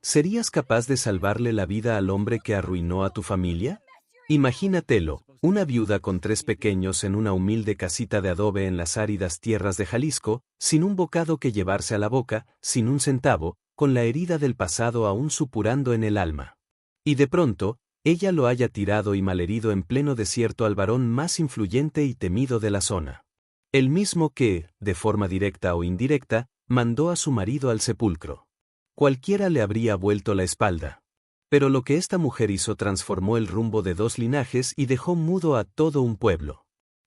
¿Serías capaz de salvarle la vida al hombre que arruinó a tu familia? Imagínatelo, una viuda con 3 pequeños en una humilde casita de adobe en las áridas tierras de Jalisco, sin un bocado que llevarse a la boca, sin un centavo, con la herida del pasado aún supurando en el alma. Y de pronto, ella lo haya tirado y malherido en pleno desierto al varón más influyente y temido de la zona. El mismo que, de forma directa o indirecta, mandó a su marido al sepulcro. Cualquiera le habría vuelto la espalda. Pero lo que esta mujer hizo transformó el rumbo de 2 linajes y dejó mudo a todo un pueblo.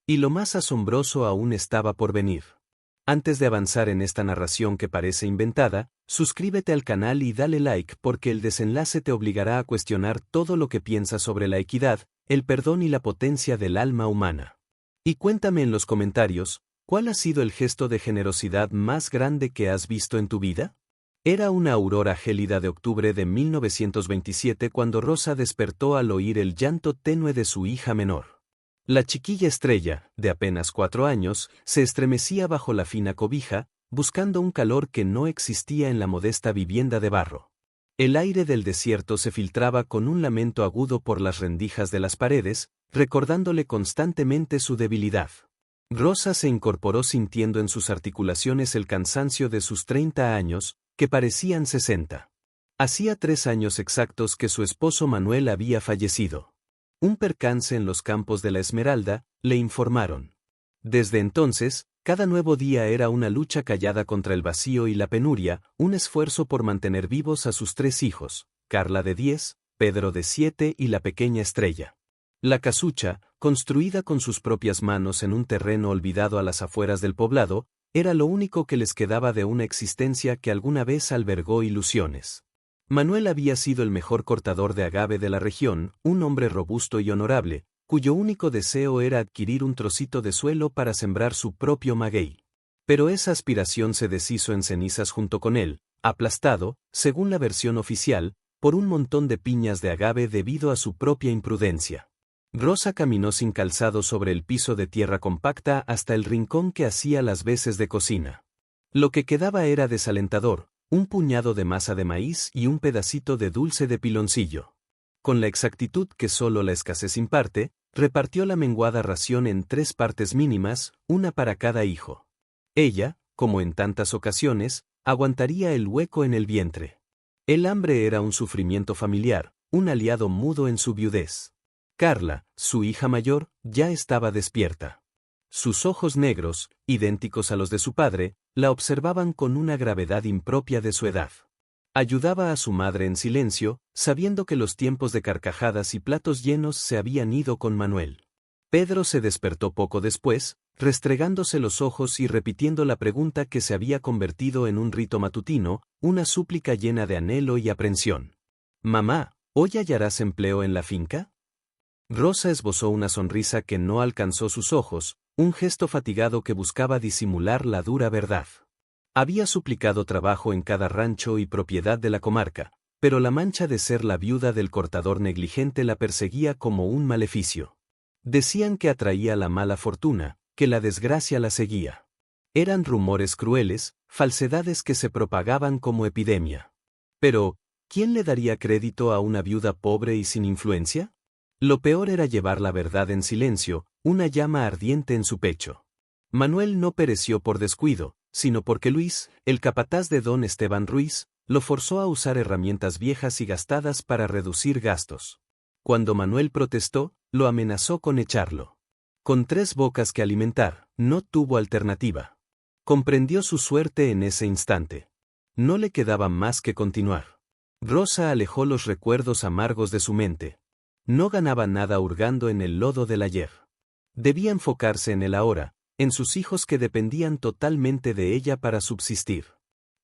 Y lo más asombroso aún estaba por venir. Antes de avanzar en esta narración que parece inventada, suscríbete al canal y dale like porque el desenlace te obligará a cuestionar todo lo que piensas sobre la equidad, el perdón y la potencia del alma humana. Y cuéntame en los comentarios, ¿cuál ha sido el gesto de generosidad más grande que has visto en tu vida? Era una aurora gélida de octubre de 1927 cuando Rosa despertó al oír el llanto tenue de su hija menor. La chiquilla Estrella, de apenas 4 años, se estremecía bajo la fina cobija, buscando un calor que no existía en la modesta vivienda de barro. El aire del desierto se filtraba con un lamento agudo por las rendijas de las paredes, recordándole constantemente su debilidad. Rosa se incorporó sintiendo en sus articulaciones el cansancio de sus 30 años, que parecían 60. Hacía 3 años exactos que su esposo Manuel había fallecido. Un percance en los campos de la Esmeralda, le informaron. Desde entonces, cada nuevo día era una lucha callada contra el vacío y la penuria, un esfuerzo por mantener vivos a sus 3 hijos, Carla de 10, Pedro de 7 y la pequeña Estrella. La casucha, construida con sus propias manos en un terreno olvidado a las afueras del poblado, era lo único que les quedaba de una existencia que alguna vez albergó ilusiones. Manuel había sido el mejor cortador de agave de la región, un hombre robusto y honorable, cuyo único deseo era adquirir un trocito de suelo para sembrar su propio maguey. Pero esa aspiración se deshizo en cenizas junto con él, aplastado, según la versión oficial, por un montón de piñas de agave debido a su propia imprudencia. Rosa caminó sin calzado sobre el piso de tierra compacta hasta el rincón que hacía las veces de cocina. Lo que quedaba era desalentador, un puñado de masa de maíz y un pedacito de dulce de piloncillo. Con la exactitud que solo la escasez imparte, repartió la menguada ración en 3 partes mínimas, una para cada hijo. Ella, como en tantas ocasiones, aguantaría el hueco en el vientre. El hambre era un sufrimiento familiar, un aliado mudo en su viudez. Carla, su hija mayor, ya estaba despierta. Sus ojos negros, idénticos a los de su padre, la observaban con una gravedad impropia de su edad. Ayudaba a su madre en silencio, sabiendo que los tiempos de carcajadas y platos llenos se habían ido con Manuel. Pedro se despertó poco después, restregándose los ojos y repitiendo la pregunta que se había convertido en un rito matutino, una súplica llena de anhelo y aprensión. «Mamá, ¿hoy hallarás empleo en la finca?» Rosa esbozó una sonrisa que no alcanzó sus ojos, un gesto fatigado que buscaba disimular la dura verdad. Había suplicado trabajo en cada rancho y propiedad de la comarca, pero la mancha de ser la viuda del cortador negligente la perseguía como un maleficio. Decían que atraía la mala fortuna, que la desgracia la seguía. Eran rumores crueles, falsedades que se propagaban como epidemia. Pero, ¿quién le daría crédito a una viuda pobre y sin influencia? Lo peor era llevar la verdad en silencio, una llama ardiente en su pecho. Manuel no pereció por descuido, sino porque Luis, el capataz de don Esteban Ruiz, lo forzó a usar herramientas viejas y gastadas para reducir gastos. Cuando Manuel protestó, lo amenazó con echarlo. Con 3 bocas que alimentar, no tuvo alternativa. Comprendió su suerte en ese instante. No le quedaba más que continuar. Rosa alejó los recuerdos amargos de su mente. No ganaba nada hurgando en el lodo del ayer. Debía enfocarse en el ahora, en sus hijos que dependían totalmente de ella para subsistir.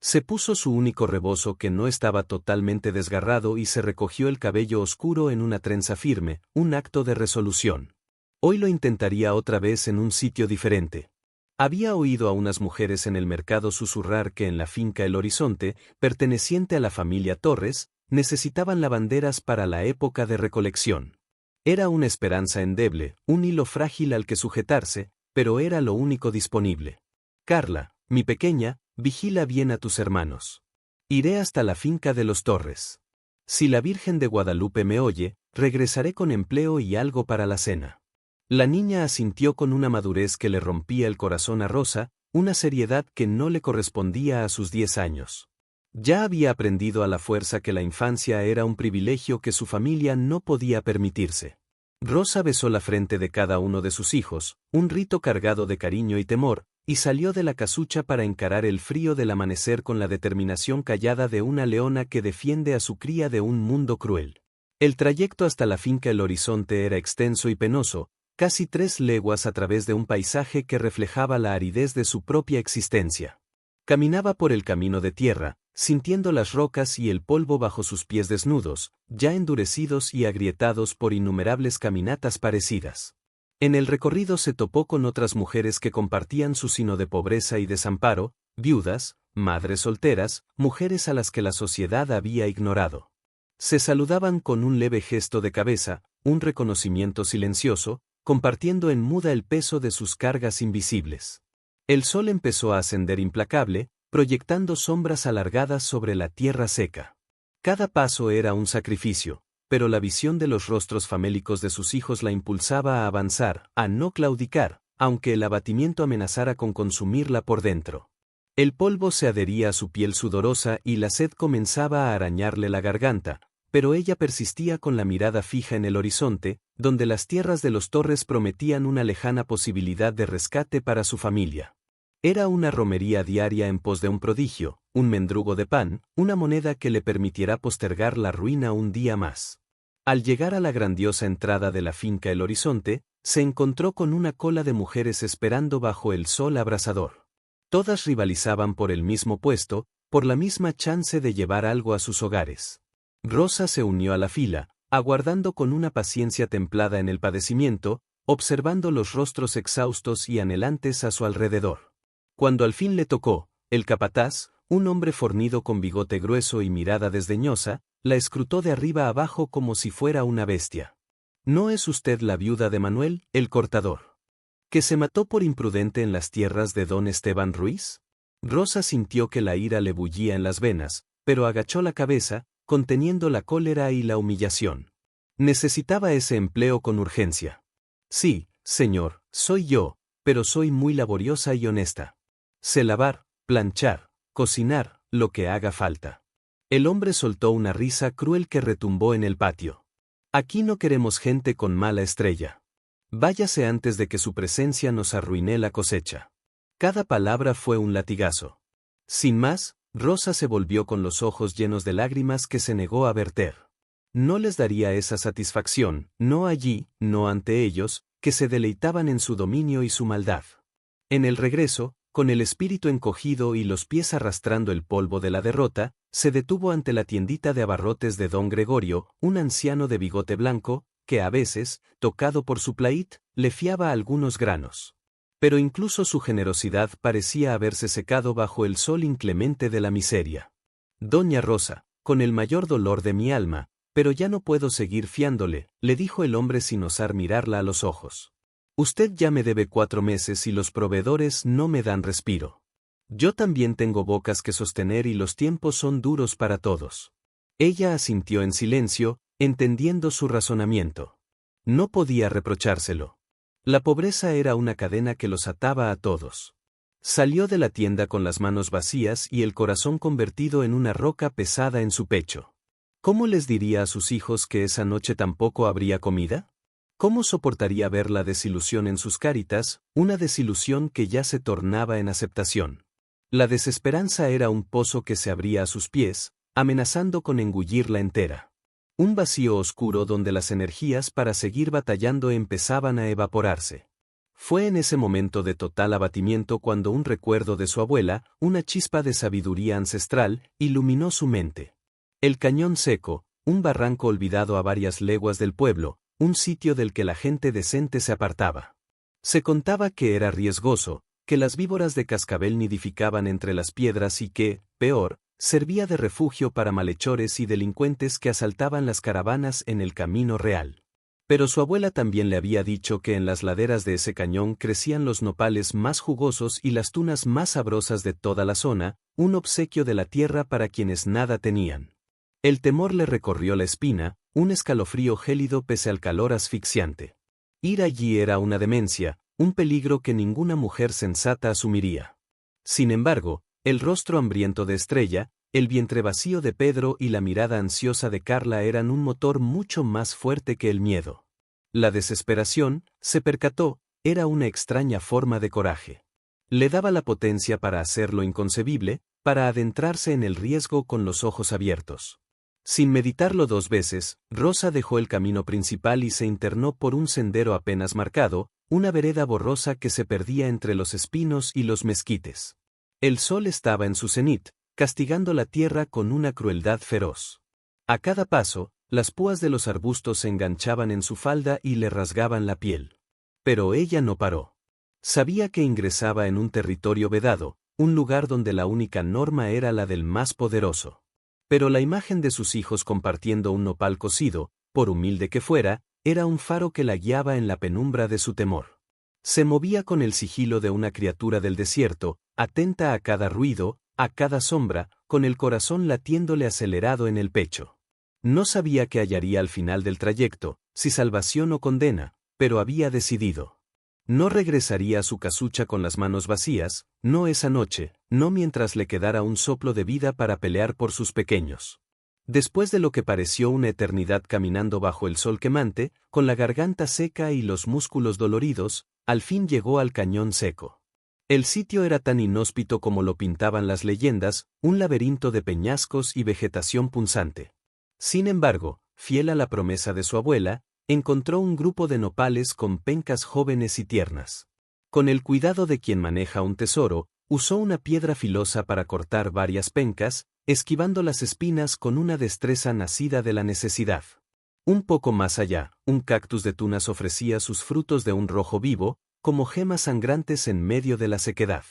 Se puso su único rebozo que no estaba totalmente desgarrado y se recogió el cabello oscuro en una trenza firme, un acto de resolución. Hoy lo intentaría otra vez en un sitio diferente. Había oído a unas mujeres en el mercado susurrar que en la finca El Horizonte, perteneciente a la familia Torres, necesitaban lavanderas para la época de recolección. Era una esperanza endeble, un hilo frágil al que sujetarse, pero era lo único disponible. Carla, mi pequeña, vigila bien a tus hermanos. Iré hasta la finca de los Torres. Si la Virgen de Guadalupe me oye, regresaré con empleo y algo para la cena. La niña asintió con una madurez que le rompía el corazón a Rosa, una seriedad que no le correspondía a sus 10 años. Ya había aprendido a la fuerza que la infancia era un privilegio que su familia no podía permitirse. Rosa besó la frente de cada uno de sus hijos, un rito cargado de cariño y temor, y salió de la casucha para encarar el frío del amanecer con la determinación callada de una leona que defiende a su cría de un mundo cruel. El trayecto hasta la finca El Horizonte era extenso y penoso, casi 3 leguas a través de un paisaje que reflejaba la aridez de su propia existencia. Caminaba por el camino de tierra, sintiendo las rocas y el polvo bajo sus pies desnudos, ya endurecidos y agrietados por innumerables caminatas parecidas. En el recorrido se topó con otras mujeres que compartían su sino de pobreza y desamparo, viudas, madres solteras, mujeres a las que la sociedad había ignorado. Se saludaban con un leve gesto de cabeza, un reconocimiento silencioso, compartiendo en muda el peso de sus cargas invisibles. El sol empezó a ascender implacable, proyectando sombras alargadas sobre la tierra seca. Cada paso era un sacrificio, pero la visión de los rostros famélicos de sus hijos la impulsaba a avanzar, a no claudicar, aunque el abatimiento amenazara con consumirla por dentro. El polvo se adhería a su piel sudorosa y la sed comenzaba a arañarle la garganta, pero ella persistía con la mirada fija en el horizonte, donde las tierras de los Torres prometían una lejana posibilidad de rescate para su familia. Era una romería diaria en pos de un prodigio, un mendrugo de pan, una moneda que le permitiera postergar la ruina un día más. Al llegar a la grandiosa entrada de la finca El Horizonte, se encontró con una cola de mujeres esperando bajo el sol abrasador. Todas rivalizaban por el mismo puesto, por la misma chance de llevar algo a sus hogares. Rosa se unió a la fila, aguardando con una paciencia templada en el padecimiento, observando los rostros exhaustos y anhelantes a su alrededor. Cuando al fin le tocó, el capataz, un hombre fornido con bigote grueso y mirada desdeñosa, la escrutó de arriba abajo como si fuera una bestia. ¿No es usted la viuda de Manuel, el cortador, que se mató por imprudente en las tierras de don Esteban Ruiz? Rosa sintió que la ira le bullía en las venas, pero agachó la cabeza, conteniendo la cólera y la humillación. Necesitaba ese empleo con urgencia. Sí, señor, soy yo, pero soy muy laboriosa y honesta. Sé lavar, planchar, cocinar, lo que haga falta. El hombre soltó una risa cruel que retumbó en el patio. Aquí no queremos gente con mala estrella. Váyase antes de que su presencia nos arruine la cosecha. Cada palabra fue un latigazo. Sin más, Rosa se volvió con los ojos llenos de lágrimas que se negó a verter. No les daría esa satisfacción, no allí, no ante ellos, que se deleitaban en su dominio y su maldad. En el regreso, con el espíritu encogido y los pies arrastrando el polvo de la derrota, se detuvo ante la tiendita de abarrotes de don Gregorio, un anciano de bigote blanco, que a veces, tocado por su plaid, le fiaba algunos granos. Pero incluso su generosidad parecía haberse secado bajo el sol inclemente de la miseria. Doña Rosa, con el mayor dolor de mi alma, pero ya no puedo seguir fiándole, le dijo el hombre sin osar mirarla a los ojos. Usted ya me debe 4 meses y los proveedores no me dan respiro. Yo también tengo bocas que sostener y los tiempos son duros para todos. Ella asintió en silencio, entendiendo su razonamiento. No podía reprochárselo. La pobreza era una cadena que los ataba a todos. Salió de la tienda con las manos vacías y el corazón convertido en una roca pesada en su pecho. ¿Cómo les diría a sus hijos que esa noche tampoco habría comida? ¿Cómo soportaría ver la desilusión en sus cáritas, una desilusión que ya se tornaba en aceptación? La desesperanza era un pozo que se abría a sus pies, amenazando con engullirla entera. Un vacío oscuro donde las energías para seguir batallando empezaban a evaporarse. Fue en ese momento de total abatimiento cuando un recuerdo de su abuela, una chispa de sabiduría ancestral, iluminó su mente. El cañón seco, un barranco olvidado a varias leguas del pueblo, un sitio del que la gente decente se apartaba. Se contaba que era riesgoso, que las víboras de cascabel nidificaban entre las piedras y que, peor, servía de refugio para malhechores y delincuentes que asaltaban las caravanas en el camino real. Pero su abuela también le había dicho que en las laderas de ese cañón crecían los nopales más jugosos y las tunas más sabrosas de toda la zona, un obsequio de la tierra para quienes nada tenían. El temor le recorrió la espina, un escalofrío gélido pese al calor asfixiante. Ir allí era una demencia, un peligro que ninguna mujer sensata asumiría. Sin embargo, el rostro hambriento de Estrella, el vientre vacío de Pedro y la mirada ansiosa de Carla eran un motor mucho más fuerte que el miedo. La desesperación, se percató, era una extraña forma de coraje. Le daba la potencia para hacer lo inconcebible, para adentrarse en el riesgo con los ojos abiertos. Sin meditarlo 2 veces, Rosa dejó el camino principal y se internó por un sendero apenas marcado, una vereda borrosa que se perdía entre los espinos y los mezquites. El sol estaba en su cenit, castigando la tierra con una crueldad feroz. A cada paso, las púas de los arbustos se enganchaban en su falda y le rasgaban la piel. Pero ella no paró. Sabía que ingresaba en un territorio vedado, un lugar donde la única norma era la del más poderoso. Pero la imagen de sus hijos compartiendo un nopal cocido, por humilde que fuera, era un faro que la guiaba en la penumbra de su temor. Se movía con el sigilo de una criatura del desierto, atenta a cada ruido, a cada sombra, con el corazón latiéndole acelerado en el pecho. No sabía qué hallaría al final del trayecto, si salvación o condena, pero había decidido. No regresaría a su casucha con las manos vacías, no esa noche, no mientras le quedara un soplo de vida para pelear por sus pequeños. Después de lo que pareció una eternidad caminando bajo el sol quemante, con la garganta seca y los músculos doloridos, al fin llegó al cañón seco. El sitio era tan inhóspito como lo pintaban las leyendas, un laberinto de peñascos y vegetación punzante. Sin embargo, fiel a la promesa de su abuela, encontró un grupo de nopales con pencas jóvenes y tiernas. Con el cuidado de quien maneja un tesoro, usó una piedra filosa para cortar varias pencas, esquivando las espinas con una destreza nacida de la necesidad. Un poco más allá, un cactus de tunas ofrecía sus frutos de un rojo vivo, como gemas sangrantes en medio de la sequedad.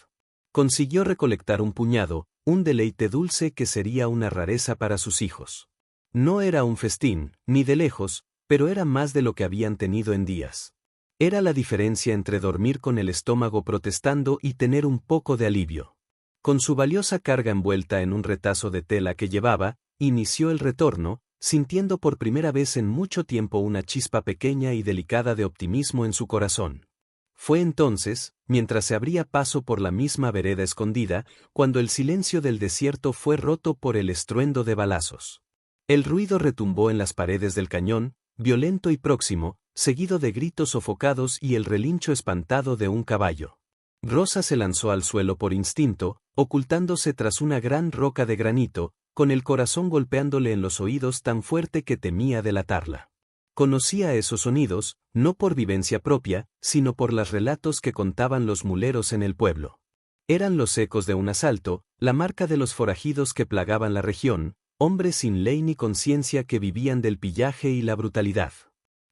Consiguió recolectar un puñado, un deleite dulce que sería una rareza para sus hijos. No era un festín, ni de lejos, pero era más de lo que habían tenido en días. Era la diferencia entre dormir con el estómago protestando y tener un poco de alivio. Con su valiosa carga envuelta en un retazo de tela que llevaba, inició el retorno, sintiendo por primera vez en mucho tiempo una chispa pequeña y delicada de optimismo en su corazón. Fue entonces, mientras se abría paso por la misma vereda escondida, cuando el silencio del desierto fue roto por el estruendo de balazos. El ruido retumbó en las paredes del cañón, violento y próximo, seguido de gritos sofocados y el relincho espantado de un caballo. Rosa se lanzó al suelo por instinto, ocultándose tras una gran roca de granito, con el corazón golpeándole en los oídos tan fuerte que temía delatarla. Conocía esos sonidos, no por vivencia propia, sino por los relatos que contaban los muleros en el pueblo. Eran los ecos de un asalto, la marca de los forajidos que plagaban la región, hombres sin ley ni conciencia que vivían del pillaje y la brutalidad.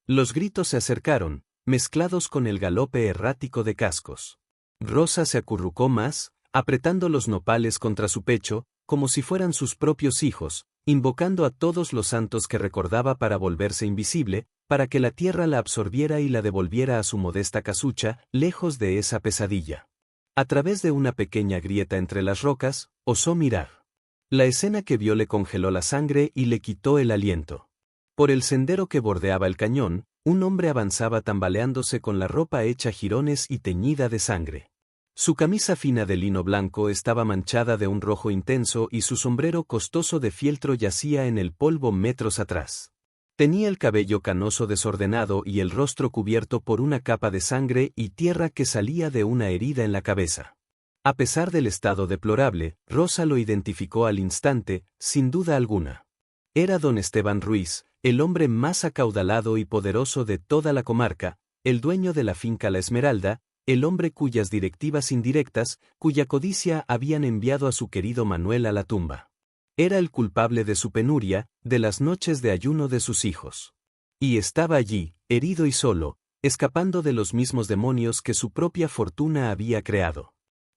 Los gritos se acercaron, mezclados con el galope errático de cascos. Rosa se acurrucó más, apretando los nopales contra su pecho, como si fueran sus propios hijos, invocando a todos los santos que recordaba para volverse invisible, para que la tierra la absorbiera y la devolviera a su modesta casucha, lejos de esa pesadilla. A través de una pequeña grieta entre las rocas, osó mirar. La escena que vio le congeló la sangre y le quitó el aliento. Por el sendero que bordeaba el cañón, un hombre avanzaba tambaleándose con la ropa hecha jirones y teñida de sangre. Su camisa fina de lino blanco estaba manchada de un rojo intenso y su sombrero costoso de fieltro yacía en el polvo metros atrás. Tenía el cabello canoso desordenado y el rostro cubierto por una capa de sangre y tierra que salía de una herida en la cabeza. A pesar del estado deplorable, Rosa lo identificó al instante, sin duda alguna. Era don Esteban Ruiz, el hombre más acaudalado y poderoso de toda la comarca, el dueño de la finca La Esmeralda, el hombre cuyas directivas indirectas, cuya codicia habían enviado a su querido Manuel a la tumba. Era el culpable de su penuria, de las noches de ayuno de sus hijos. Y estaba allí, herido y solo, escapando de los mismos demonios que su propia fortuna había creado.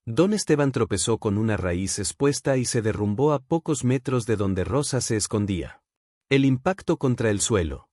Don Esteban tropezó con una raíz expuesta y se derrumbó a pocos metros de donde Rosa se escondía. El impacto contra el suelo.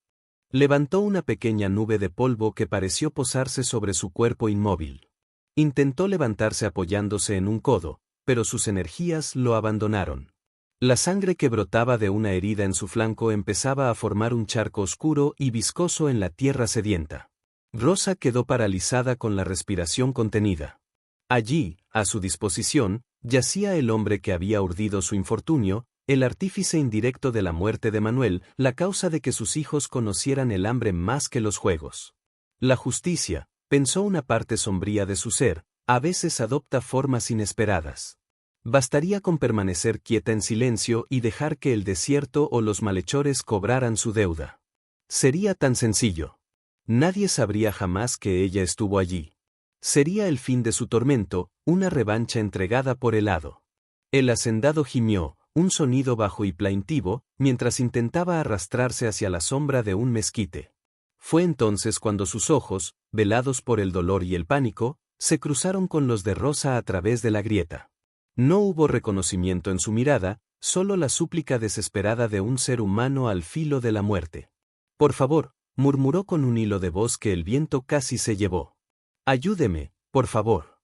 Levantó una pequeña nube de polvo que pareció posarse sobre su cuerpo inmóvil. Intentó levantarse apoyándose en un codo, pero sus energías lo abandonaron. La sangre que brotaba de una herida en su flanco empezaba a formar un charco oscuro y viscoso en la tierra sedienta. Rosa quedó paralizada con la respiración contenida. Allí, a su disposición, yacía el hombre que había urdido su infortunio, el artífice indirecto de la muerte de Manuel, la causa de que sus hijos conocieran el hambre más que los juegos. La justicia, pensó una parte sombría de su ser, a veces adopta formas inesperadas. Bastaría con permanecer quieta en silencio y dejar que el desierto o los malhechores cobraran su deuda. Sería tan sencillo. Nadie sabría jamás que ella estuvo allí. Sería el fin de su tormento, una revancha entregada por el hado. El hacendado gimió, un sonido bajo y plaintivo, mientras intentaba arrastrarse hacia la sombra de un mezquite. Fue entonces cuando sus ojos, velados por el dolor y el pánico, se cruzaron con los de Rosa a través de la grieta. No hubo reconocimiento en su mirada, solo la súplica desesperada de un ser humano al filo de la muerte. «Por favor», murmuró con un hilo de voz que el viento casi se llevó. «Ayúdeme, por favor».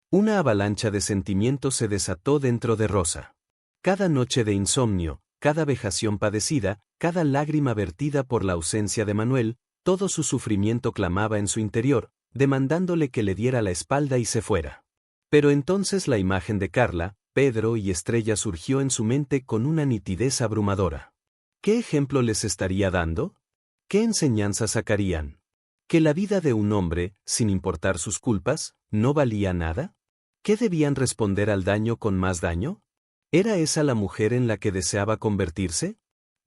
Una avalancha de sentimientos se desató dentro de Rosa. Cada noche de insomnio, cada vejación padecida, cada lágrima vertida por la ausencia de Manuel, todo su sufrimiento clamaba en su interior, demandándole que le diera la espalda y se fuera. Pero entonces la imagen de Carla, Pedro y Estrella surgió en su mente con una nitidez abrumadora. ¿Qué ejemplo les estaría dando? ¿Qué enseñanza sacarían? ¿Que la vida de un hombre, sin importar sus culpas, no valía nada? ¿Qué debían responder al daño con más daño? ¿Era esa la mujer en la que deseaba convertirse?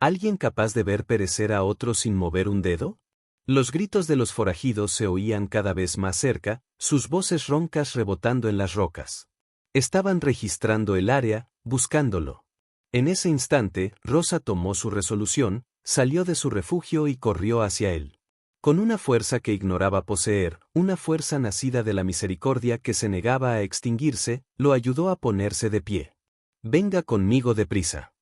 ¿Alguien capaz de ver perecer a otro sin mover un dedo? Los gritos de los forajidos se oían cada vez más cerca, sus voces roncas rebotando en las rocas. Estaban registrando el área, buscándolo. En ese instante, Rosa tomó su resolución, salió de su refugio y corrió hacia él. Con una fuerza que ignoraba poseer, una fuerza nacida de la misericordia que se negaba a extinguirse, lo ayudó a ponerse de pie. «Venga conmigo deprisa».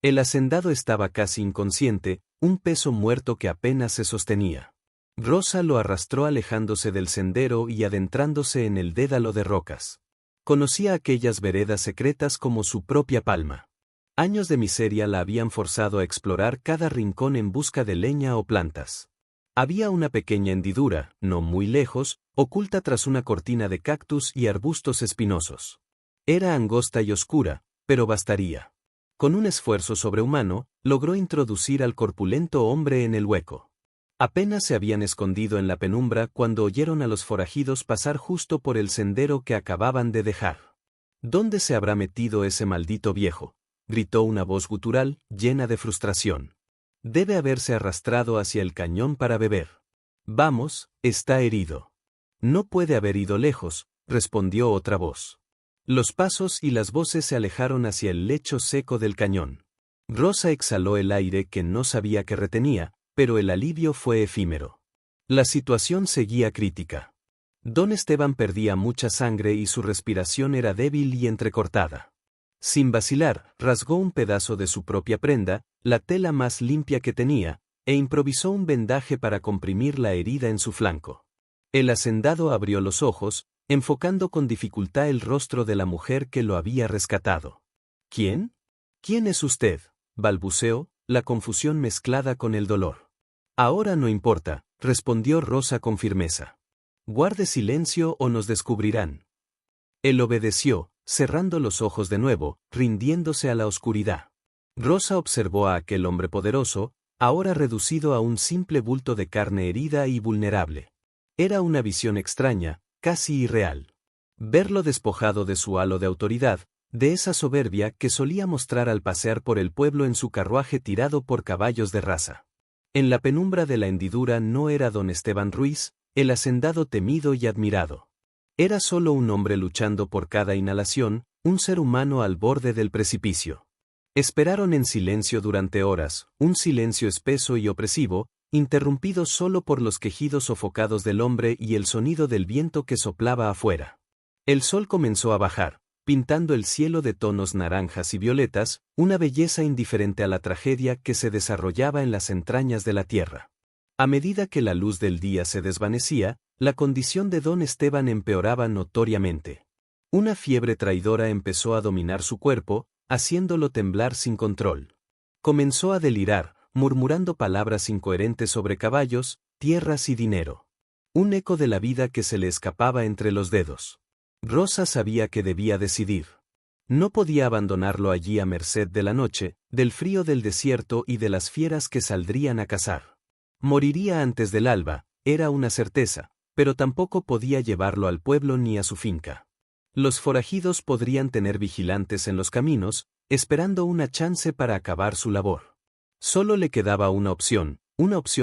El hacendado estaba casi inconsciente, un peso muerto que apenas se sostenía. Rosa lo arrastró alejándose del sendero y adentrándose en el dédalo de rocas. Conocía aquellas veredas secretas como su propia palma. Años de miseria la habían forzado a explorar cada rincón en busca de leña o plantas. Había una pequeña hendidura, no muy lejos, oculta tras una cortina de cactus y arbustos espinosos. Era angosta y oscura, pero bastaría. Con un esfuerzo sobrehumano, logró introducir al corpulento hombre en el hueco. Apenas se habían escondido en la penumbra cuando oyeron a los forajidos pasar justo por el sendero que acababan de dejar. «¿Dónde se habrá metido ese maldito viejo?», gritó una voz gutural, llena de frustración. «Debe haberse arrastrado hacia el cañón para beber. Vamos, está herido». «No puede haber ido lejos», respondió otra voz. Los pasos y las voces se alejaron hacia el lecho seco del cañón. Rosa exhaló el aire que no sabía que retenía, pero el alivio fue efímero. La situación seguía crítica. Don Esteban perdía mucha sangre y su respiración era débil y entrecortada. Sin vacilar, rasgó un pedazo de su propia prenda, la tela más limpia que tenía, e improvisó un vendaje para comprimir la herida en su flanco. El hacendado abrió los ojos, enfocando con dificultad el rostro de la mujer que lo había rescatado. «¿Quién? ¿Quién es usted?», balbuceó, la confusión mezclada con el dolor. «Ahora no importa», respondió Rosa con firmeza. «Guarde silencio o nos descubrirán». Él obedeció, cerrando los ojos de nuevo, rindiéndose a la oscuridad. Rosa observó a aquel hombre poderoso, ahora reducido a un simple bulto de carne herida y vulnerable. Era una visión extraña, casi irreal. Verlo despojado de su halo de autoridad, de esa soberbia que solía mostrar al pasear por el pueblo en su carruaje tirado por caballos de raza. En la penumbra de la hendidura no era don Esteban Ruiz, el hacendado temido y admirado. Era solo un hombre luchando por cada inhalación, un ser humano al borde del precipicio. Esperaron en silencio durante horas, un silencio espeso y opresivo, interrumpido solo por los quejidos sofocados del hombre y el sonido del viento que soplaba afuera. El sol comenzó a bajar, pintando el cielo de tonos naranjas y violetas, una belleza indiferente a la tragedia que se desarrollaba en las entrañas de la tierra. A medida que la luz del día se desvanecía, la condición de don Esteban empeoraba notoriamente. Una fiebre traidora empezó a dominar su cuerpo, haciéndolo temblar sin control. Comenzó a delirar, murmurando palabras incoherentes sobre caballos, tierras y dinero. Un eco de la vida que se le escapaba entre los dedos. Rosa sabía que debía decidir. No podía abandonarlo allí a merced de la noche, del frío del desierto y de las fieras que saldrían a cazar. Moriría antes del alba, era una certeza, pero tampoco podía llevarlo al pueblo ni a su finca. Los forajidos podrían tener vigilantes en los caminos, esperando una chance para acabar su labor. Solo le quedaba una opción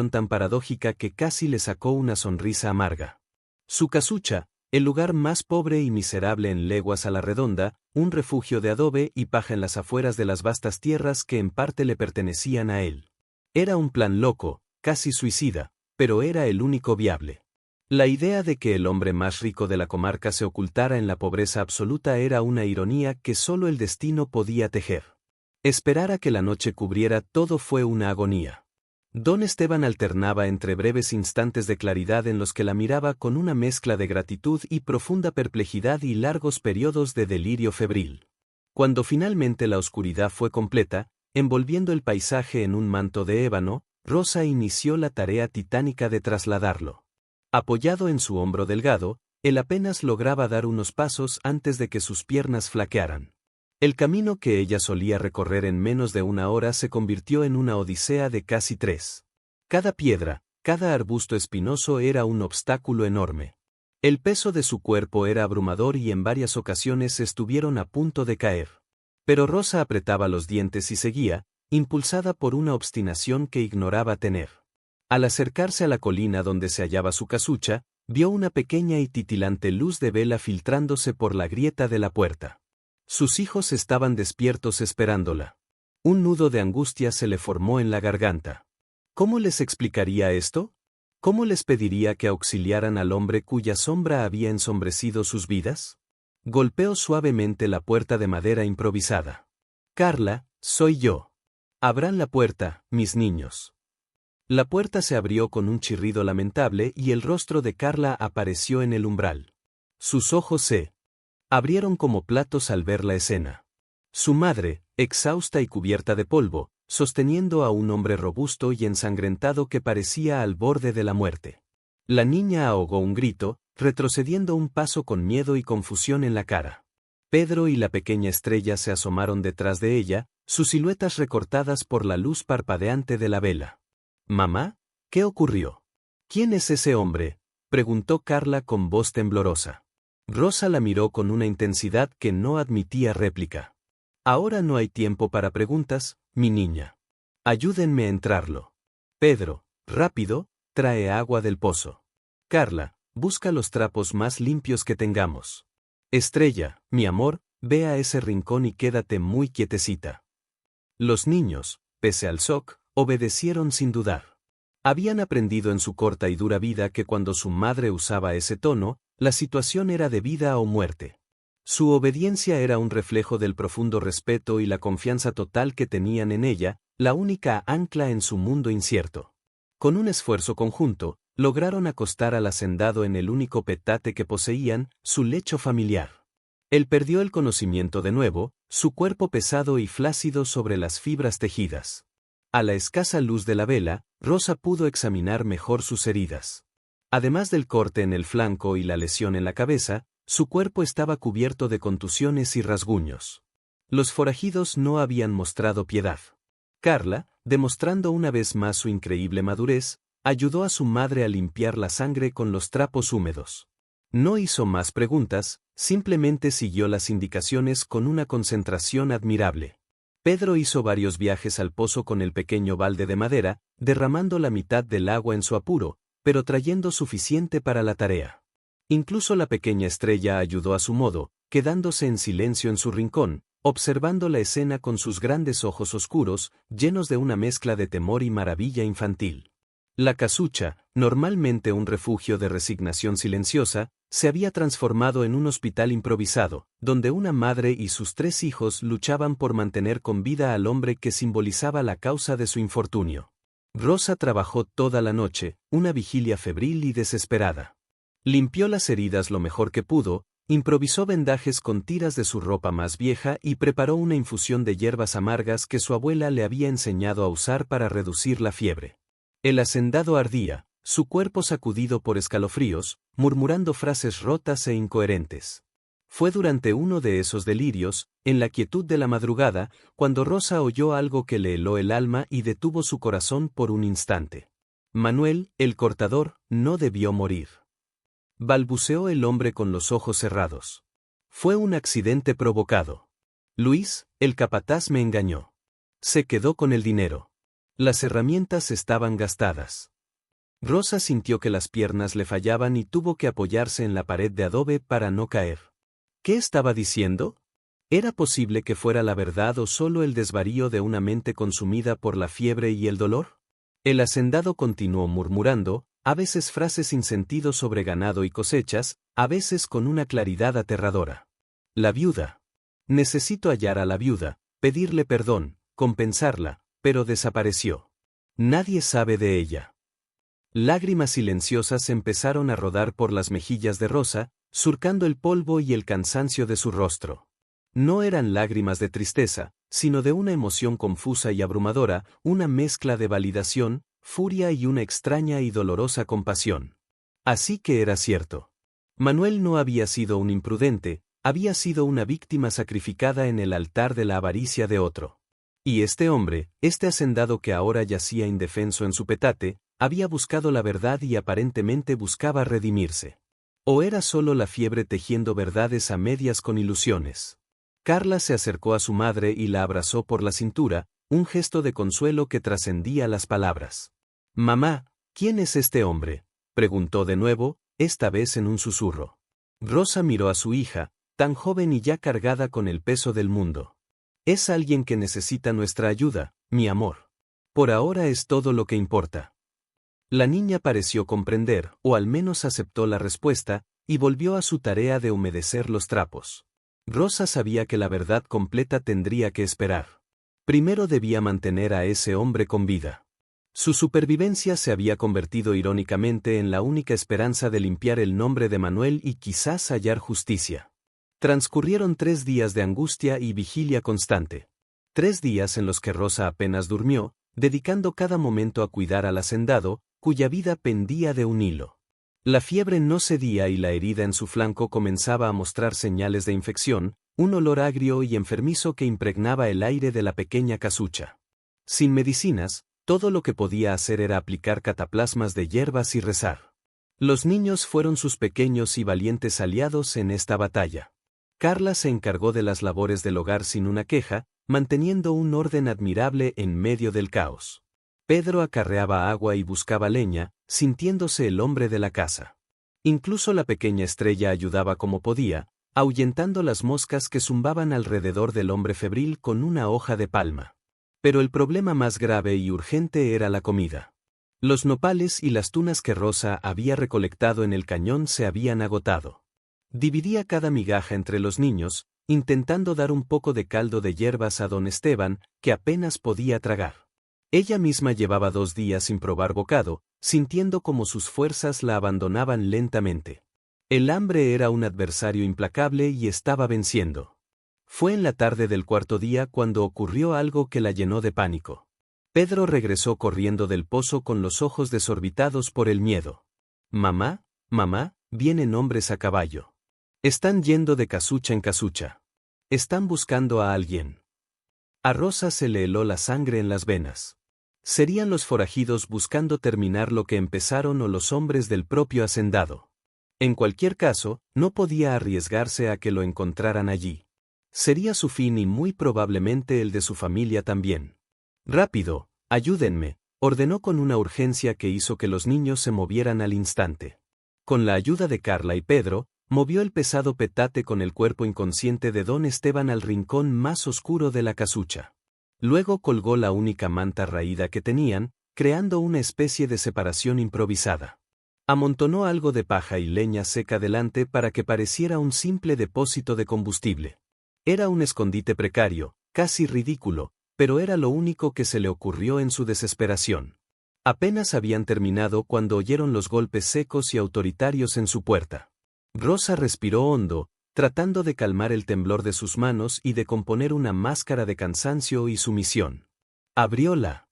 tan paradójica que casi le sacó una sonrisa amarga. Su casucha, el lugar más pobre y miserable en leguas a la redonda, un refugio de adobe y paja en las afueras de las vastas tierras que en parte le pertenecían a él. Era un plan loco, casi suicida, pero era el único viable. La idea de que el hombre más rico de la comarca se ocultara en la pobreza absoluta era una ironía que solo el destino podía tejer. Esperar a que la noche cubriera todo fue una agonía. Don Esteban alternaba entre breves instantes de claridad en los que la miraba con una mezcla de gratitud y profunda perplejidad y largos periodos de delirio febril. Cuando finalmente la oscuridad fue completa, envolviendo el paisaje en un manto de ébano, Rosa inició la tarea titánica de trasladarlo. Apoyado en su hombro delgado, él apenas lograba dar unos pasos antes de que sus piernas flaquearan. El camino que ella solía recorrer en menos de una hora se convirtió en una odisea de casi 3. Cada piedra, cada arbusto espinoso era un obstáculo enorme. El peso de su cuerpo era abrumador y en varias ocasiones estuvieron a punto de caer. Pero Rosa apretaba los dientes y seguía, impulsada por una obstinación que ignoraba tener. Al acercarse a la colina donde se hallaba su casucha, vio una pequeña y titilante luz de vela filtrándose por la grieta de la puerta. Sus hijos estaban despiertos esperándola. Un nudo de angustia se le formó en la garganta. ¿Cómo les explicaría esto? ¿Cómo les pediría que auxiliaran al hombre cuya sombra había ensombrecido sus vidas? Golpeó suavemente la puerta de madera improvisada. Carla, soy yo. Abran la puerta, mis niños. La puerta se abrió con un chirrido lamentable y el rostro de Carla apareció en el umbral. Sus ojos se abrieron como platos al ver la escena. Su madre, exhausta y cubierta de polvo, sosteniendo a un hombre robusto y ensangrentado que parecía al borde de la muerte. La niña ahogó un grito, retrocediendo un paso con miedo y confusión en la cara. Pedro y la pequeña Estrella se asomaron detrás de ella, sus siluetas recortadas por la luz parpadeante de la vela. «Mamá, ¿qué ocurrió? ¿Quién es ese hombre?», preguntó Carla con voz temblorosa. Rosa la miró con una intensidad que no admitía réplica. «Ahora no hay tiempo para preguntas, mi niña. Ayúdenme a entrarlo. Pedro, rápido, trae agua del pozo. Carla, busca los trapos más limpios que tengamos. Estrella, mi amor, ve a ese rincón y quédate muy quietecita». Los niños, pese al shock, obedecieron sin dudar. Habían aprendido en su corta y dura vida que cuando su madre usaba ese tono, la situación era de vida o muerte. Su obediencia era un reflejo del profundo respeto y la confianza total que tenían en ella, la única ancla en su mundo incierto. Con un esfuerzo conjunto, lograron acostar al hacendado en el único petate que poseían, su lecho familiar. Él perdió el conocimiento de nuevo, su cuerpo pesado y flácido sobre las fibras tejidas. A la escasa luz de la vela, Rosa pudo examinar mejor sus heridas. Además del corte en el flanco y la lesión en la cabeza, su cuerpo estaba cubierto de contusiones y rasguños. Los forajidos no habían mostrado piedad. Carla, demostrando una vez más su increíble madurez, ayudó a su madre a limpiar la sangre con los trapos húmedos. No hizo más preguntas, simplemente siguió las indicaciones con una concentración admirable. Pedro hizo varios viajes al pozo con el pequeño balde de madera, derramando la mitad del agua en su apuro, pero trayendo suficiente para la tarea. Incluso la pequeña Estrella ayudó a su modo, quedándose en silencio en su rincón, observando la escena con sus grandes ojos oscuros, llenos de una mezcla de temor y maravilla infantil. La casucha, normalmente un refugio de resignación silenciosa, se había transformado en un hospital improvisado, donde una madre y sus 3 hijos luchaban por mantener con vida al hombre que simbolizaba la causa de su infortunio. Rosa trabajó toda la noche, una vigilia febril y desesperada. Limpió las heridas lo mejor que pudo, improvisó vendajes con tiras de su ropa más vieja y preparó una infusión de hierbas amargas que su abuela le había enseñado a usar para reducir la fiebre. El hacendado ardía, su cuerpo sacudido por escalofríos, murmurando frases rotas e incoherentes. Fue durante uno de esos delirios, en la quietud de la madrugada, cuando Rosa oyó algo que le heló el alma y detuvo su corazón por un instante. Manuel, el cortador, no debió morir. Balbuceó el hombre con los ojos cerrados. Fue un accidente provocado. Luis, el capataz, me engañó. Se quedó con el dinero. Las herramientas estaban gastadas. Rosa sintió que las piernas le fallaban y tuvo que apoyarse en la pared de adobe para no caer. ¿Qué estaba diciendo? ¿Era posible que fuera la verdad o solo el desvarío de una mente consumida por la fiebre y el dolor? El hacendado continuó murmurando, a veces frases sin sentido sobre ganado y cosechas, a veces con una claridad aterradora. La viuda. Necesito hallar a la viuda, pedirle perdón, compensarla, pero desapareció. Nadie sabe de ella. Lágrimas silenciosas empezaron a rodar por las mejillas de Rosa, surcando el polvo y el cansancio de su rostro. No eran lágrimas de tristeza, sino de una emoción confusa y abrumadora, una mezcla de validación, furia y una extraña y dolorosa compasión. Así que era cierto. Manuel no había sido un imprudente, había sido una víctima sacrificada en el altar de la avaricia de otro. Y este hombre, este hacendado que ahora yacía indefenso en su petate, había buscado la verdad y aparentemente buscaba redimirse. ¿O era solo la fiebre tejiendo verdades a medias con ilusiones? Carla se acercó a su madre y la abrazó por la cintura, un gesto de consuelo que trascendía las palabras. «Mamá, ¿quién es este hombre?», preguntó de nuevo, esta vez en un susurro. Rosa miró a su hija, tan joven y ya cargada con el peso del mundo. «Es alguien que necesita nuestra ayuda, mi amor. Por ahora es todo lo que importa». La niña pareció comprender, o al menos aceptó la respuesta, y volvió a su tarea de humedecer los trapos. Rosa sabía que la verdad completa tendría que esperar. Primero debía mantener a ese hombre con vida. Su supervivencia se había convertido irónicamente en la única esperanza de limpiar el nombre de Manuel y quizás hallar justicia. Transcurrieron 3 días de angustia y vigilia constante. 3 días en los que Rosa apenas durmió, dedicando cada momento a cuidar al hacendado, cuya vida pendía de un hilo. La fiebre no cedía y la herida en su flanco comenzaba a mostrar señales de infección, un olor agrio y enfermizo que impregnaba el aire de la pequeña casucha. Sin medicinas, todo lo que podía hacer era aplicar cataplasmas de hierbas y rezar. Los niños fueron sus pequeños y valientes aliados en esta batalla. Carla se encargó de las labores del hogar sin una queja, manteniendo un orden admirable en medio del caos. Pedro acarreaba agua y buscaba leña, sintiéndose el hombre de la casa. Incluso la pequeña Estrella ayudaba como podía, ahuyentando las moscas que zumbaban alrededor del hombre febril con una hoja de palma. Pero el problema más grave y urgente era la comida. Los nopales y las tunas que Rosa había recolectado en el cañón se habían agotado. Dividía cada migaja entre los niños, intentando dar un poco de caldo de hierbas a don Esteban, que apenas podía tragar. Ella misma llevaba 2 días sin probar bocado, sintiendo como sus fuerzas la abandonaban lentamente. El hambre era un adversario implacable y estaba venciendo. Fue en la tarde del 4.º día cuando ocurrió algo que la llenó de pánico. Pedro regresó corriendo del pozo con los ojos desorbitados por el miedo. «Mamá, mamá, vienen hombres a caballo. Están yendo de casucha en casucha. Están buscando a alguien». A Rosa se le heló la sangre en las venas. ¿Serían los forajidos buscando terminar lo que empezaron o los hombres del propio hacendado? En cualquier caso, no podía arriesgarse a que lo encontraran allí. Sería su fin y muy probablemente el de su familia también. «Rápido, ayúdenme», ordenó con una urgencia que hizo que los niños se movieran al instante. Con la ayuda de Carla y Pedro, movió el pesado petate con el cuerpo inconsciente de don Esteban al rincón más oscuro de la casucha. Luego colgó la única manta raída que tenían, creando una especie de separación improvisada. Amontonó algo de paja y leña seca delante para que pareciera un simple depósito de combustible. Era un escondite precario, casi ridículo, pero era lo único que se le ocurrió en su desesperación. Apenas habían terminado cuando oyeron los golpes secos y autoritarios en su puerta. Rosa respiró hondo, tratando de calmar el temblor de sus manos y de componer una máscara de cansancio y sumisión. Abrió la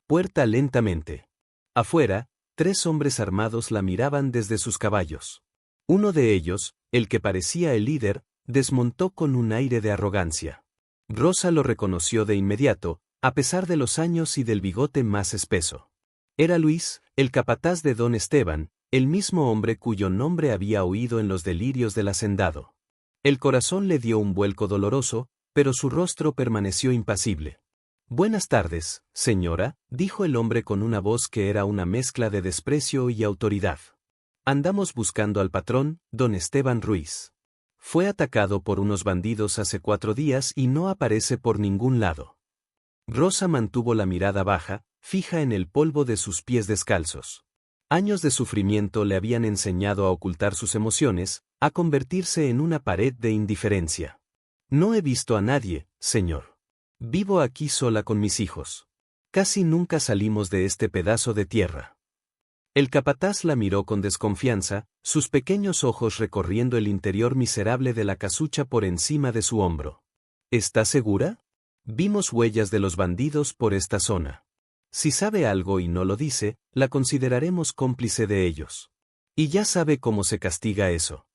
puerta lentamente. Afuera, 3 hombres armados la miraban desde sus caballos. Uno de ellos, el que parecía el líder, desmontó con un aire de arrogancia. Rosa lo reconoció de inmediato, a pesar de los años y del bigote más espeso. Era Luis, el capataz de don Esteban, el mismo hombre cuyo nombre había oído en los delirios del hacendado. El corazón le dio un vuelco doloroso, pero su rostro permaneció impasible. «Buenas tardes, señora», dijo el hombre con una voz que era una mezcla de desprecio y autoridad. «Andamos buscando al patrón, don Esteban Ruiz. Fue atacado por unos bandidos hace 4 días y no aparece por ningún lado». Rosa mantuvo la mirada baja, fija en el polvo de sus pies descalzos. Años de sufrimiento le habían enseñado a ocultar sus emociones, a convertirse en una pared de indiferencia. «No he visto a nadie, señor. Vivo aquí sola con mis hijos. Casi nunca salimos de este pedazo de tierra». El capataz la miró con desconfianza, sus pequeños ojos recorriendo el interior miserable de la casucha por encima de su hombro. «¿Está segura? Vimos huellas de los bandidos por esta zona. Si sabe algo y no lo dice, la consideraremos cómplice de ellos. Y ya sabe cómo se castiga eso».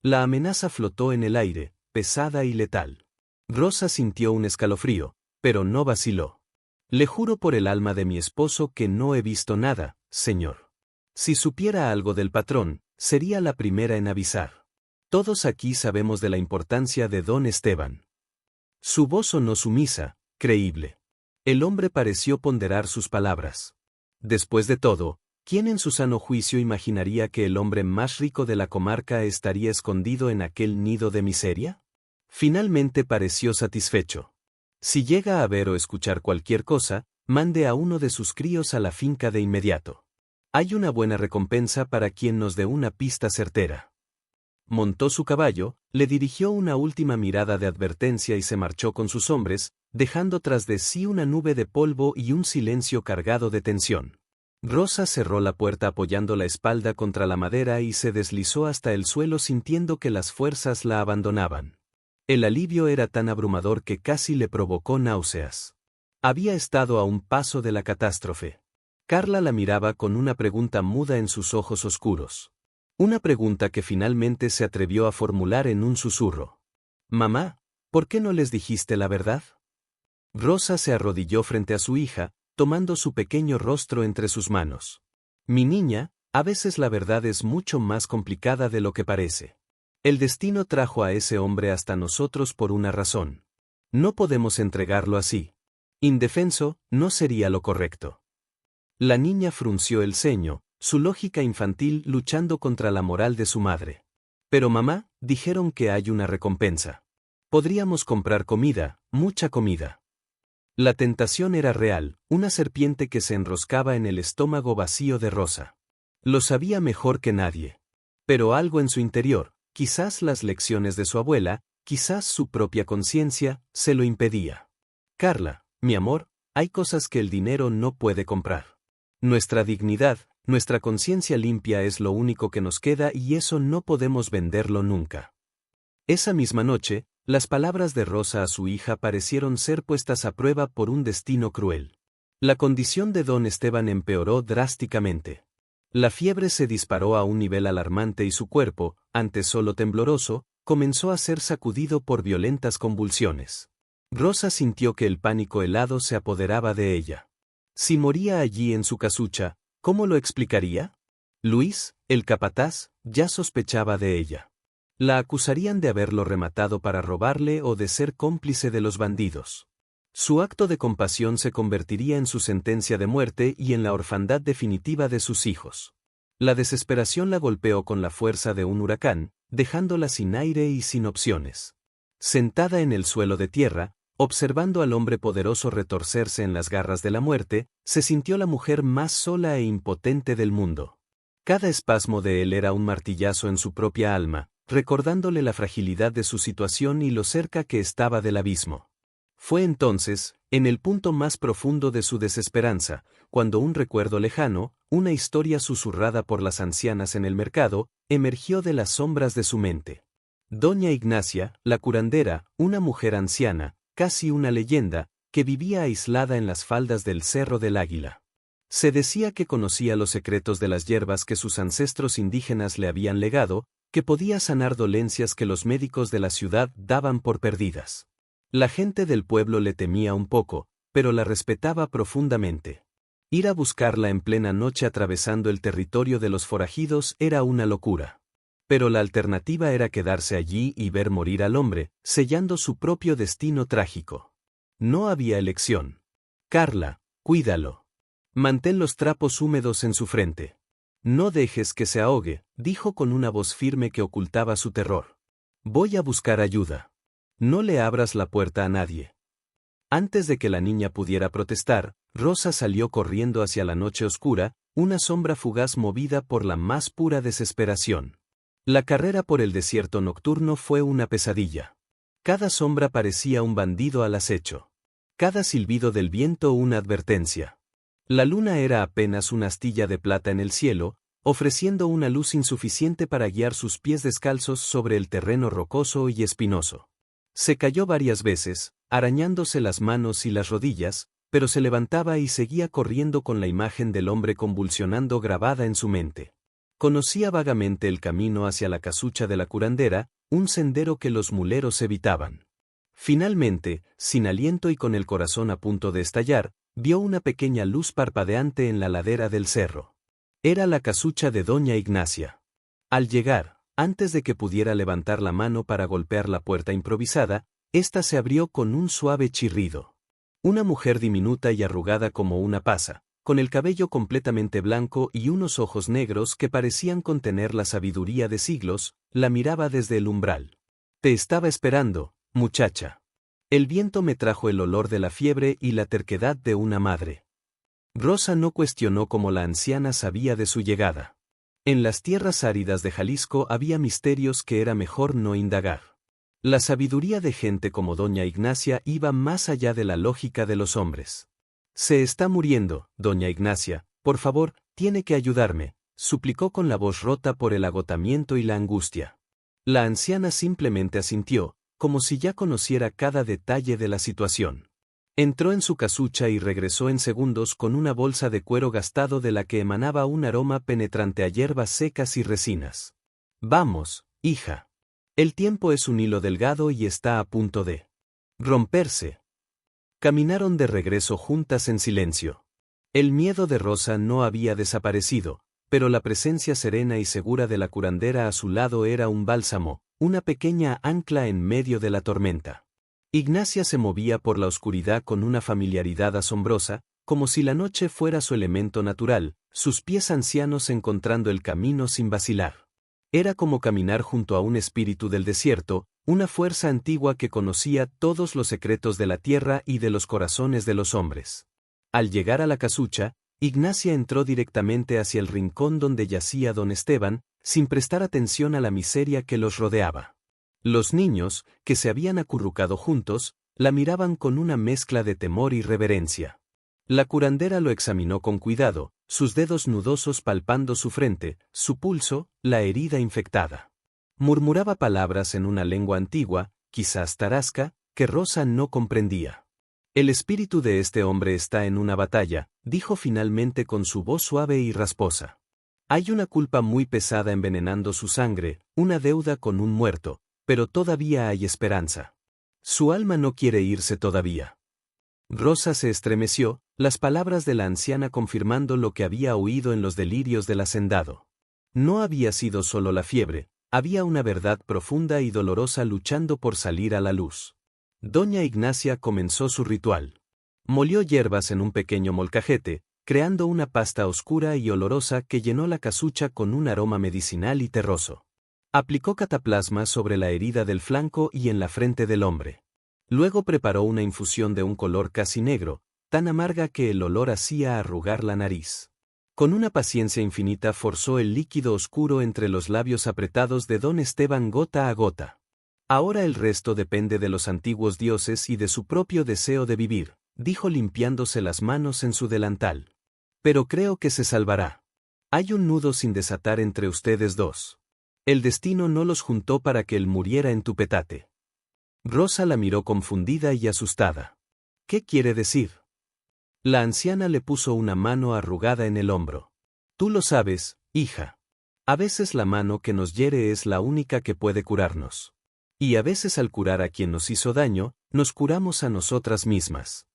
La amenaza flotó en el aire, pesada y letal. Rosa sintió un escalofrío, pero no vaciló. «Le juro por el alma de mi esposo que no he visto nada, señor. Si supiera algo del patrón, sería la primera en avisar. Todos aquí sabemos de la importancia de don Esteban». Su voz sonó sumisa, creíble. El hombre pareció ponderar sus palabras. Después de todo, ¿quién en su sano juicio imaginaría que el hombre más rico de la comarca estaría escondido en aquel nido de miseria? Finalmente pareció satisfecho. «Si llega a ver o escuchar cualquier cosa, mande a uno de sus críos a la finca de inmediato. Hay una buena recompensa para quien nos dé una pista certera». Montó su caballo, le dirigió una última mirada de advertencia y se marchó con sus hombres, dejando tras de sí una nube de polvo y un silencio cargado de tensión. Rosa cerró la puerta apoyando la espalda contra la madera y se deslizó hasta el suelo sintiendo que las fuerzas la abandonaban. El alivio era tan abrumador que casi le provocó náuseas. Había estado a un paso de la catástrofe. Carla la miraba con una pregunta muda en sus ojos oscuros. Una pregunta que finalmente se atrevió a formular en un susurro. «Mamá, ¿por qué no les dijiste la verdad?». Rosa se arrodilló frente a su hija, tomando su pequeño rostro entre sus manos. «Mi niña, a veces la verdad es mucho más complicada de lo que parece. El destino trajo a ese hombre hasta nosotros por una razón. No podemos entregarlo así. Indefenso, no sería lo correcto». La niña frunció el ceño, su lógica infantil luchando contra la moral de su madre. «Pero mamá, dijeron que hay una recompensa. Podríamos comprar comida, mucha comida». La tentación era real, una serpiente que se enroscaba en el estómago vacío de Rosa. Lo sabía mejor que nadie. Pero algo en su interior, quizás las lecciones de su abuela, quizás su propia conciencia, se lo impedía. «Carla, mi amor, hay cosas que el dinero no puede comprar. Nuestra dignidad, nuestra conciencia limpia es lo único que nos queda y eso no podemos venderlo nunca». Esa misma noche, las palabras de Rosa a su hija parecieron ser puestas a prueba por un destino cruel. La condición de don Esteban empeoró drásticamente. La fiebre se disparó a un nivel alarmante y su cuerpo, antes solo tembloroso, comenzó a ser sacudido por violentas convulsiones. Rosa sintió que el pánico helado se apoderaba de ella. Si moría allí en su casucha, ¿cómo lo explicaría? Luis, el capataz, ya sospechaba de ella. La acusarían de haberlo rematado para robarle o de ser cómplice de los bandidos. Su acto de compasión se convertiría en su sentencia de muerte y en la orfandad definitiva de sus hijos. La desesperación la golpeó con la fuerza de un huracán, dejándola sin aire y sin opciones. Sentada en el suelo de tierra, observando al hombre poderoso retorcerse en las garras de la muerte, se sintió la mujer más sola e impotente del mundo. Cada espasmo de él era un martillazo en su propia alma, recordándole la fragilidad de su situación y lo cerca que estaba del abismo. Fue entonces, en el punto más profundo de su desesperanza, cuando un recuerdo lejano, una historia susurrada por las ancianas en el mercado, emergió de las sombras de su mente. Doña Ignacia, la curandera, una mujer anciana, casi una leyenda, que vivía aislada en las faldas del Cerro del Águila. Se decía que conocía los secretos de las hierbas que sus ancestros indígenas le habían legado, que podía sanar dolencias que los médicos de la ciudad daban por perdidas. La gente del pueblo le temía un poco, pero la respetaba profundamente. Ir a buscarla en plena noche atravesando el territorio de los forajidos era una locura. Pero la alternativa era quedarse allí y ver morir al hombre, sellando su propio destino trágico. No había elección. Carla, cuídalo. Mantén los trapos húmedos en su frente. No dejes que se ahogue, dijo con una voz firme que ocultaba su terror. Voy a buscar ayuda. No le abras la puerta a nadie. Antes de que la niña pudiera protestar, Rosa salió corriendo hacia la noche oscura, una sombra fugaz movida por la más pura desesperación. La carrera por el desierto nocturno fue una pesadilla. Cada sombra parecía un bandido al acecho. Cada silbido del viento una advertencia. La luna era apenas una astilla de plata en el cielo, ofreciendo una luz insuficiente para guiar sus pies descalzos sobre el terreno rocoso y espinoso. Se cayó varias veces, arañándose las manos y las rodillas, pero se levantaba y seguía corriendo con la imagen del hombre convulsionando grabada en su mente. Conocía vagamente el camino hacia la casucha de la curandera, un sendero que los muleros evitaban. Finalmente, sin aliento y con el corazón a punto de estallar, vio una pequeña luz parpadeante en la ladera del cerro. Era la casucha de Doña Ignacia. Al llegar, antes de que pudiera levantar la mano para golpear la puerta improvisada, ésta se abrió con un suave chirrido. Una mujer diminuta y arrugada como una pasa, con el cabello completamente blanco y unos ojos negros que parecían contener la sabiduría de siglos, la miraba desde el umbral. Te estaba esperando, muchacha. El viento me trajo el olor de la fiebre y la terquedad de una madre. Rosa no cuestionó cómo la anciana sabía de su llegada. En las tierras áridas de Jalisco había misterios que era mejor no indagar. La sabiduría de gente como Doña Ignacia iba más allá de la lógica de los hombres. Se está muriendo, Doña Ignacia, por favor, tiene que ayudarme, suplicó con la voz rota por el agotamiento y la angustia. La anciana simplemente asintió, como si ya conociera cada detalle de la situación. Entró en su casucha y regresó en segundos con una bolsa de cuero gastado de la que emanaba un aroma penetrante a hierbas secas y resinas. Vamos, hija. El tiempo es un hilo delgado y está a punto de romperse. Caminaron de regreso juntas en silencio. El miedo de Rosa no había desaparecido, pero la presencia serena y segura de la curandera a su lado era un bálsamo, una pequeña ancla en medio de la tormenta. Ignacia se movía por la oscuridad con una familiaridad asombrosa, como si la noche fuera su elemento natural, sus pies ancianos encontrando el camino sin vacilar. Era como caminar junto a un espíritu del desierto, una fuerza antigua que conocía todos los secretos de la tierra y de los corazones de los hombres. Al llegar a la casucha, Ignacia entró directamente hacia el rincón donde yacía don Esteban, sin prestar atención a la miseria que los rodeaba. Los niños, que se habían acurrucado juntos, la miraban con una mezcla de temor y reverencia. La curandera lo examinó con cuidado, sus dedos nudosos palpando su frente, su pulso, la herida infectada. Murmuraba palabras en una lengua antigua, quizás tarasca, que Rosa no comprendía. El espíritu de este hombre está en una batalla, dijo finalmente con su voz suave y rasposa. Hay una culpa muy pesada envenenando su sangre, una deuda con un muerto, pero todavía hay esperanza. Su alma no quiere irse todavía. Rosa se estremeció, las palabras de la anciana confirmando lo que había oído en los delirios del hacendado. No había sido solo la fiebre, había una verdad profunda y dolorosa luchando por salir a la luz. Doña Ignacia comenzó su ritual. Molió hierbas en un pequeño molcajete, creando una pasta oscura y olorosa que llenó la casucha con un aroma medicinal y terroso. Aplicó cataplasma sobre la herida del flanco y en la frente del hombre. Luego preparó una infusión de un color casi negro, tan amarga que el olor hacía arrugar la nariz. Con una paciencia infinita forzó el líquido oscuro entre los labios apretados de don Esteban gota a gota. Ahora el resto depende de los antiguos dioses y de su propio deseo de vivir, dijo limpiándose las manos en su delantal. Pero creo que se salvará. Hay un nudo sin desatar entre ustedes dos. El destino no los juntó para que él muriera en tu petate. Rosa la miró confundida y asustada. ¿Qué quiere decir? La anciana le puso una mano arrugada en el hombro. Tú lo sabes, hija. A veces la mano que nos hiere es la única que puede curarnos. Y a veces al curar a quien nos hizo daño, nos curamos a nosotras mismas.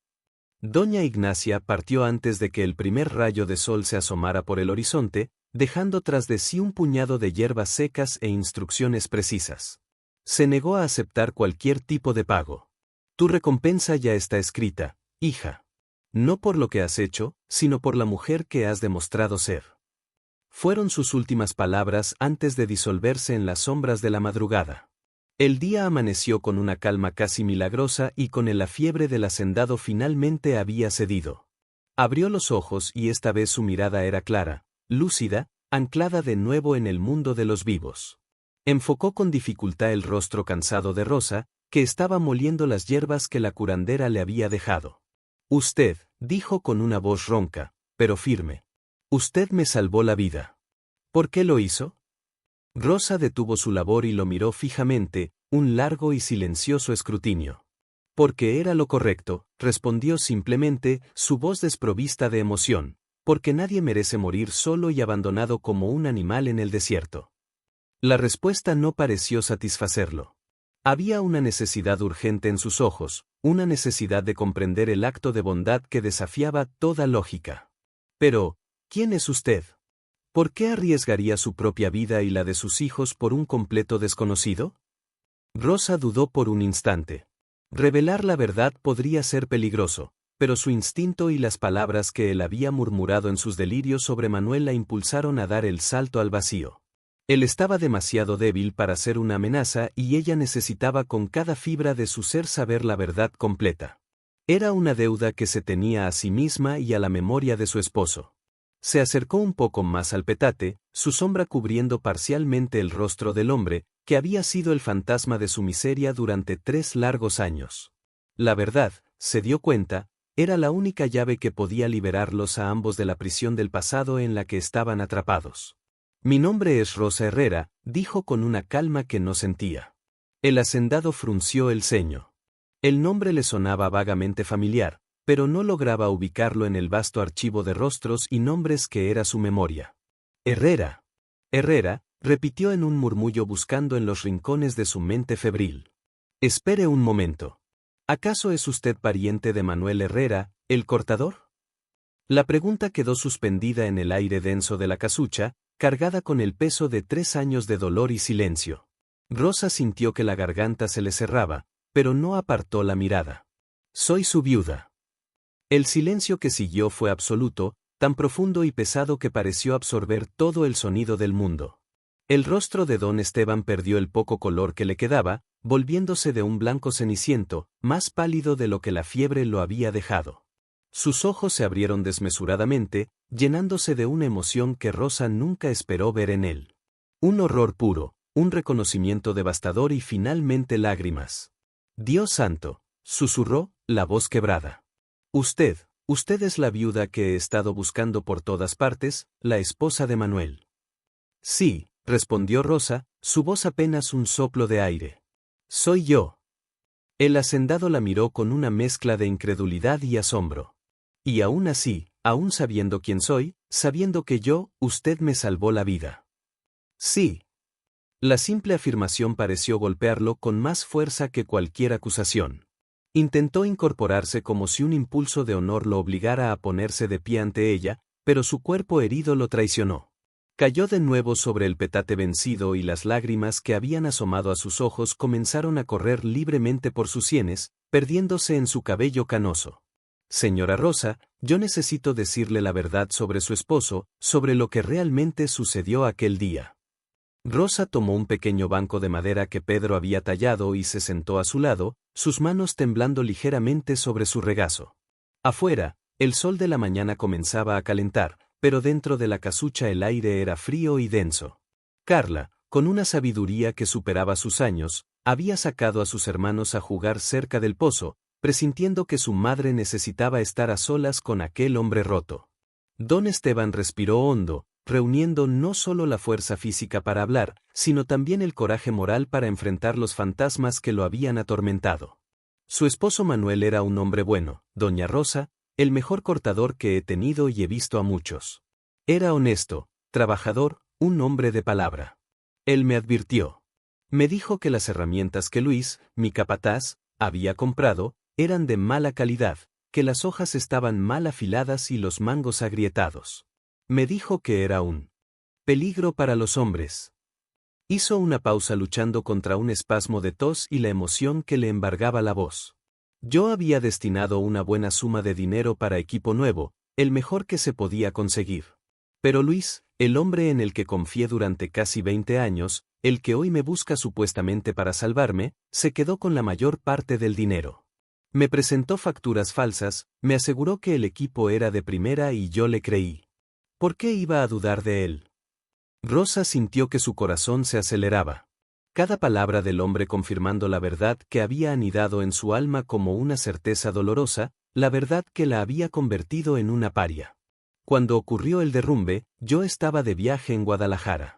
Doña Ignacia partió antes de que el primer rayo de sol se asomara por el horizonte, dejando tras de sí un puñado de hierbas secas e instrucciones precisas. Se negó a aceptar cualquier tipo de pago. Tu recompensa ya está escrita, hija. No por lo que has hecho, sino por la mujer que has demostrado ser. Fueron sus últimas palabras antes de disolverse en las sombras de la madrugada. El día amaneció con una calma casi milagrosa y con la fiebre del hacendado finalmente había cedido. Abrió los ojos y esta vez su mirada era clara, lúcida, anclada de nuevo en el mundo de los vivos. Enfocó con dificultad el rostro cansado de Rosa, que estaba moliendo las hierbas que la curandera le había dejado. Usted, dijo con una voz ronca, pero firme. Usted me salvó la vida. ¿Por qué lo hizo? Rosa detuvo su labor y lo miró fijamente, un largo y silencioso escrutinio. Porque era lo correcto, respondió simplemente, su voz desprovista de emoción, porque nadie merece morir solo y abandonado como un animal en el desierto. La respuesta no pareció satisfacerlo. Había una necesidad urgente en sus ojos, una necesidad de comprender el acto de bondad que desafiaba toda lógica. Pero, ¿quién es usted? ¿Por qué arriesgaría su propia vida y la de sus hijos por un completo desconocido? Rosa dudó por un instante. Revelar la verdad podría ser peligroso, pero su instinto y las palabras que él había murmurado en sus delirios sobre Manuel la impulsaron a dar el salto al vacío. Él estaba demasiado débil para ser una amenaza y ella necesitaba con cada fibra de su ser saber la verdad completa. Era una deuda que se tenía a sí misma y a la memoria de su esposo. Se acercó un poco más al petate, su sombra cubriendo parcialmente el rostro del hombre, que había sido el fantasma de su miseria durante 3 largos años. La verdad, se dio cuenta, era la única llave que podía liberarlos a ambos de la prisión del pasado en la que estaban atrapados. Mi nombre es Rosa Herrera, dijo con una calma que no sentía. El hacendado frunció el ceño. El nombre le sonaba vagamente familiar, pero no lograba ubicarlo en el vasto archivo de rostros y nombres que era su memoria. Herrera. Herrera, repitió en un murmullo buscando en los rincones de su mente febril. Espere un momento. ¿Acaso es usted pariente de Manuel Herrera, el cortador? La pregunta quedó suspendida en el aire denso de la casucha, cargada con el peso de 3 años de dolor y silencio. Rosa sintió que la garganta se le cerraba, pero no apartó la mirada. Soy su viuda. El silencio que siguió fue absoluto, tan profundo y pesado que pareció absorber todo el sonido del mundo. El rostro de don Esteban perdió el poco color que le quedaba, volviéndose de un blanco ceniciento, más pálido de lo que la fiebre lo había dejado. Sus ojos se abrieron desmesuradamente, llenándose de una emoción que Rosa nunca esperó ver en él. Un horror puro, un reconocimiento devastador y finalmente lágrimas. Dios santo, susurró, la voz quebrada. Usted es la viuda que he estado buscando por todas partes, la esposa de Manuel. Sí, respondió Rosa, su voz apenas un soplo de aire. Soy yo. El hacendado la miró con una mezcla de incredulidad y asombro. Y aún así, aún sabiendo quién soy, sabiendo que usted me salvó la vida. Sí. La simple afirmación pareció golpearlo con más fuerza que cualquier acusación. Intentó incorporarse como si un impulso de honor lo obligara a ponerse de pie ante ella, pero su cuerpo herido lo traicionó. Cayó de nuevo sobre el petate vencido y las lágrimas que habían asomado a sus ojos comenzaron a correr libremente por sus sienes, perdiéndose en su cabello canoso. Señora Rosa, yo necesito decirle la verdad sobre su esposo, sobre lo que realmente sucedió aquel día. Rosa tomó un pequeño banco de madera que Pedro había tallado y se sentó a su lado, sus manos temblando ligeramente sobre su regazo. Afuera, el sol de la mañana comenzaba a calentar, pero dentro de la casucha el aire era frío y denso. Carla, con una sabiduría que superaba sus años, Había sacado a sus hermanos a jugar cerca del pozo, presintiendo que su madre necesitaba estar a solas con aquel hombre roto. Don Esteban respiró hondo, reuniendo no solo la fuerza física para hablar, sino también el coraje moral para enfrentar los fantasmas que lo habían atormentado. Su esposo Manuel era un hombre bueno, doña Rosa, el mejor cortador que he tenido y he visto a muchos. Era honesto, trabajador, un hombre de palabra. Él me advirtió. Me dijo que las herramientas que Luis, mi capataz, había comprado, eran de mala calidad, que las hojas estaban mal afiladas y los mangos agrietados. Me dijo que era un peligro para los hombres. Hizo una pausa luchando contra un espasmo de tos y la emoción que le embargaba la voz. Yo había destinado una buena suma de dinero para equipo nuevo, el mejor que se podía conseguir. Pero Luis, el hombre en el que confié durante casi 20 años, el que hoy me busca supuestamente para salvarme, se quedó con la mayor parte del dinero. Me presentó facturas falsas, me aseguró que el equipo era de primera y yo le creí. ¿Por qué iba a dudar de él? Rosa sintió que su corazón se aceleraba. Cada palabra del hombre confirmando la verdad que había anidado en su alma como una certeza dolorosa, la verdad que la había convertido en una paria. Cuando ocurrió el derrumbe, yo estaba de viaje en Guadalajara.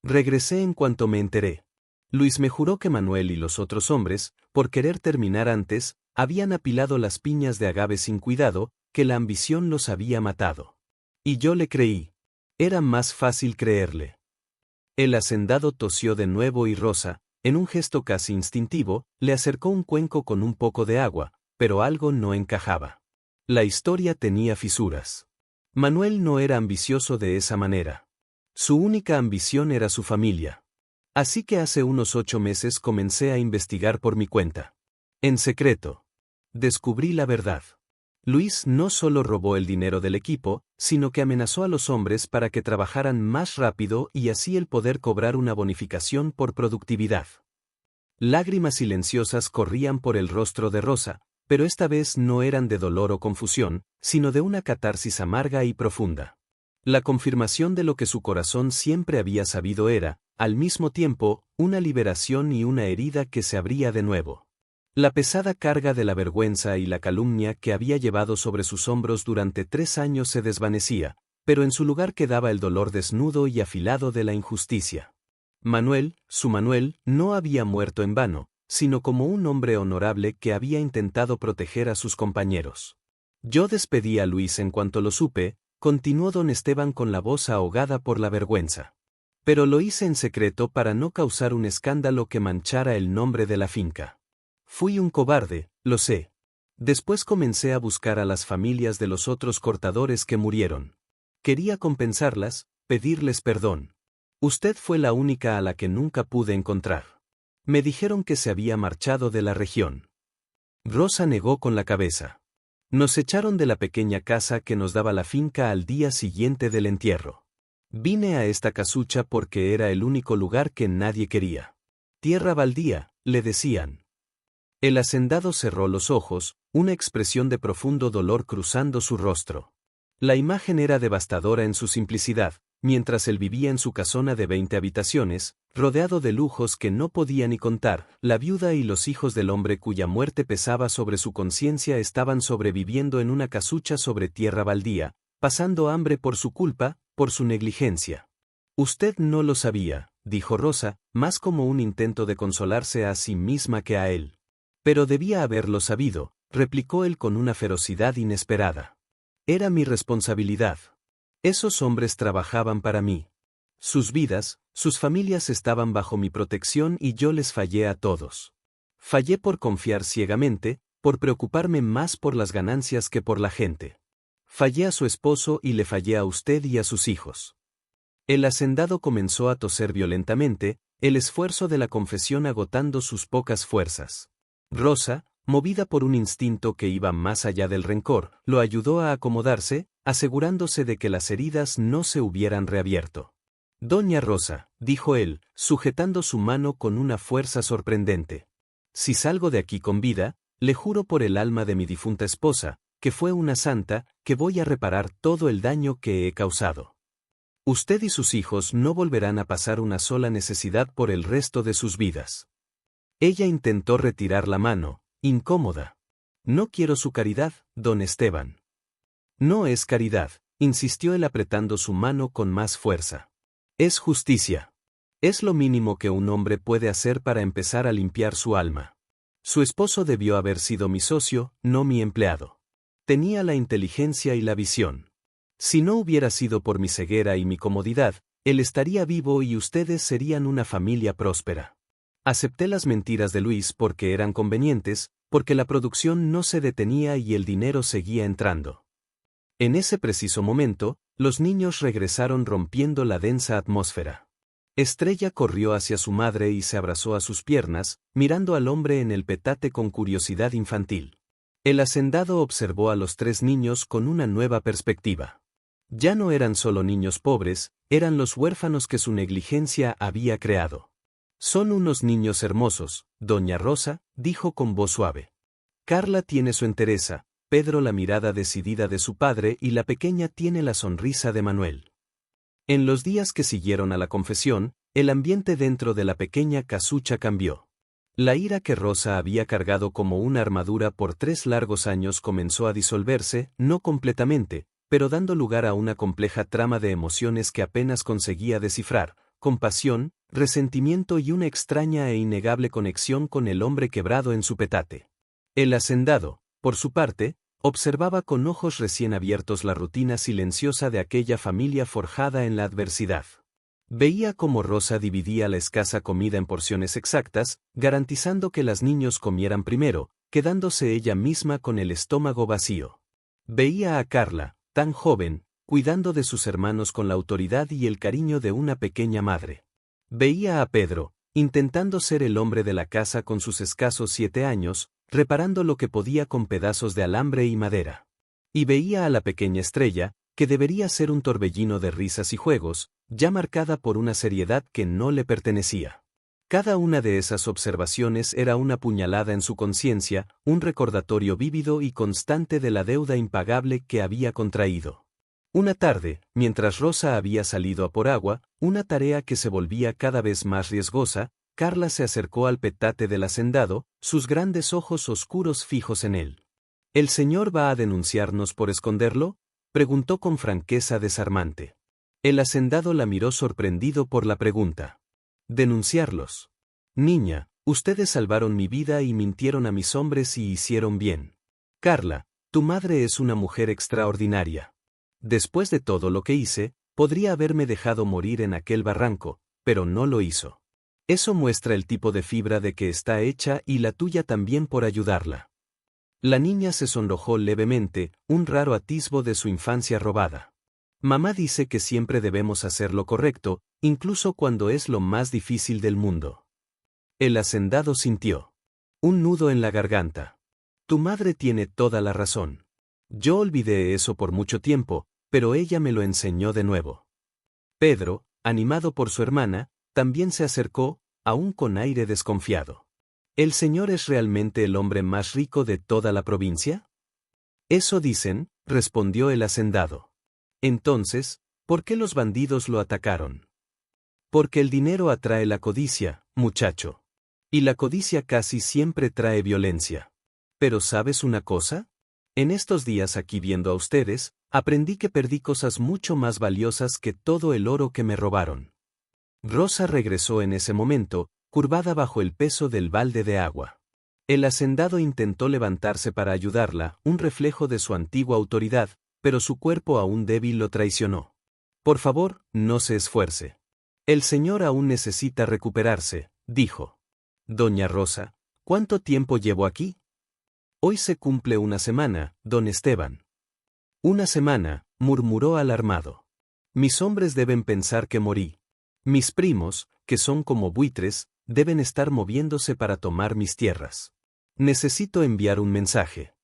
Regresé en cuanto me enteré. Luis me juró que Manuel y los otros hombres, por querer terminar antes, habían apilado las piñas de agave sin cuidado, que la ambición los había matado. Y yo le creí. Era más fácil creerle. El hacendado tosió de nuevo y Rosa, en un gesto casi instintivo, le acercó un cuenco con un poco de agua, pero algo no encajaba. La historia tenía fisuras. Manuel no era ambicioso de esa manera. Su única ambición era su familia. Así que hace unos 8 meses comencé a investigar por mi cuenta. En secreto. Descubrí la verdad. Luis no solo robó el dinero del equipo, sino que amenazó a los hombres para que trabajaran más rápido y así el poder cobrar una bonificación por productividad. Lágrimas silenciosas corrían por el rostro de Rosa, pero esta vez no eran de dolor o confusión, sino de una catarsis amarga y profunda. La confirmación de lo que su corazón siempre había sabido era, al mismo tiempo, una liberación y una herida que se abría de nuevo. La pesada carga de la vergüenza y la calumnia que había llevado sobre sus hombros durante 3 años se desvanecía, pero en su lugar quedaba el dolor desnudo y afilado de la injusticia. Manuel, su Manuel, no había muerto en vano, sino como un hombre honorable que había intentado proteger a sus compañeros. Yo despedí a Luis en cuanto lo supe, continuó don Esteban con la voz ahogada por la vergüenza. Pero lo hice en secreto para no causar un escándalo que manchara el nombre de la finca. Fui un cobarde, lo sé. Después comencé a buscar a las familias de los otros cortadores que murieron. Quería compensarlas, pedirles perdón. Usted fue la única a la que nunca pude encontrar. Me dijeron que se había marchado de la región. Rosa negó con la cabeza. Nos echaron de la pequeña casa que nos daba la finca al día siguiente del entierro. Vine a esta casucha porque era el único lugar que nadie quería. Tierra baldía, le decían. El hacendado cerró los ojos, una expresión de profundo dolor cruzando su rostro. La imagen era devastadora en su simplicidad, mientras él vivía en su casona de 20 habitaciones, rodeado de lujos que no podía ni contar, la viuda y los hijos del hombre cuya muerte pesaba sobre su conciencia estaban sobreviviendo en una casucha sobre tierra baldía, pasando hambre por su culpa, por su negligencia. Usted no lo sabía, dijo Rosa, más como un intento de consolarse a sí misma que a él. Pero debía haberlo sabido, replicó él con una ferocidad inesperada. Era mi responsabilidad. Esos hombres trabajaban para mí. Sus vidas, sus familias estaban bajo mi protección y yo les fallé a todos. Fallé por confiar ciegamente, por preocuparme más por las ganancias que por la gente. Fallé a su esposo y le fallé a usted y a sus hijos. El hacendado comenzó a toser violentamente, el esfuerzo de la confesión agotando sus pocas fuerzas. Rosa, movida por un instinto que iba más allá del rencor, lo ayudó a acomodarse, asegurándose de que las heridas no se hubieran reabierto. Doña Rosa, dijo él, sujetando su mano con una fuerza sorprendente. Si salgo de aquí con vida, le juro por el alma de mi difunta esposa, que fue una santa, que voy a reparar todo el daño que he causado. Usted y sus hijos no volverán a pasar una sola necesidad por el resto de sus vidas. Ella intentó retirar la mano, incómoda. No quiero su caridad, don Esteban. No es caridad, insistió él apretando su mano con más fuerza. Es justicia. Es lo mínimo que un hombre puede hacer para empezar a limpiar su alma. Su esposo debió haber sido mi socio, no mi empleado. Tenía la inteligencia y la visión. Si no hubiera sido por mi ceguera y mi comodidad, él estaría vivo y ustedes serían una familia próspera. Acepté las mentiras de Luis porque eran convenientes, porque la producción no se detenía y el dinero seguía entrando. En ese preciso momento, los niños regresaron rompiendo la densa atmósfera. Estrella corrió hacia su madre y se abrazó a sus piernas, mirando al hombre en el petate con curiosidad infantil. El hacendado observó a los 3 niños con una nueva perspectiva. Ya no eran solo niños pobres, eran los huérfanos que su negligencia había creado. Son unos niños hermosos, doña Rosa, dijo con voz suave. Carla tiene su entereza, Pedro la mirada decidida de su padre y la pequeña tiene la sonrisa de Manuel. En los días que siguieron a la confesión, el ambiente dentro de la pequeña casucha cambió. La ira que Rosa había cargado como una armadura por 3 largos años comenzó a disolverse, no completamente, pero dando lugar a una compleja trama de emociones que apenas conseguía descifrar, compasión, resentimiento y una extraña e innegable conexión con el hombre quebrado en su petate. El hacendado, por su parte, observaba con ojos recién abiertos la rutina silenciosa de aquella familia forjada en la adversidad. Veía cómo Rosa dividía la escasa comida en porciones exactas, garantizando que los niños comieran primero, quedándose ella misma con el estómago vacío. Veía a Carla, tan joven, cuidando de sus hermanos con la autoridad y el cariño de una pequeña madre. Veía a Pedro, intentando ser el hombre de la casa con sus escasos 7 años, reparando lo que podía con pedazos de alambre y madera. Y veía a la pequeña Estrella, que debería ser un torbellino de risas y juegos, ya marcada por una seriedad que no le pertenecía. Cada una de esas observaciones era una puñalada en su conciencia, un recordatorio vívido y constante de la deuda impagable que había contraído. Una tarde, mientras Rosa había salido a por agua, una tarea que se volvía cada vez más riesgosa, Carla se acercó al petate del hacendado, sus grandes ojos oscuros fijos en él. ¿El señor va a denunciarnos por esconderlo?, preguntó con franqueza desarmante. El hacendado la miró sorprendido por la pregunta. ¿Denunciarlos? Niña, ustedes salvaron mi vida y mintieron a mis hombres y hicieron bien. Carla, tu madre es una mujer extraordinaria. Después de todo lo que hice, podría haberme dejado morir en aquel barranco, pero no lo hizo. Eso muestra el tipo de fibra de que está hecha y la tuya también por ayudarla. La niña se sonrojó levemente, un raro atisbo de su infancia robada. Mamá dice que siempre debemos hacer lo correcto, incluso cuando es lo más difícil del mundo. El hacendado sintió un nudo en la garganta. Tu madre tiene toda la razón. Yo olvidé eso por mucho tiempo, pero ella me lo enseñó de nuevo. Pedro, animado por su hermana, también se acercó, aún con aire desconfiado. ¿El señor es realmente el hombre más rico de toda la provincia? Eso dicen, respondió el hacendado. Entonces, ¿por qué los bandidos lo atacaron? Porque el dinero atrae la codicia, muchacho. Y la codicia casi siempre trae violencia. Pero ¿sabes una cosa? En estos días aquí viendo a ustedes, aprendí que perdí cosas mucho más valiosas que todo el oro que me robaron. Rosa regresó en ese momento, curvada bajo el peso del balde de agua. El hacendado intentó levantarse para ayudarla, un reflejo de su antigua autoridad, pero su cuerpo aún débil lo traicionó. Por favor, no se esfuerce. El señor aún necesita recuperarse, dijo. Doña Rosa, ¿cuánto tiempo llevo aquí? Hoy se cumple una semana, don Esteban. Una semana, murmuró alarmado. Mis hombres deben pensar que morí. Mis primos, que son como buitres, deben estar moviéndose para tomar mis tierras. Necesito enviar un mensaje.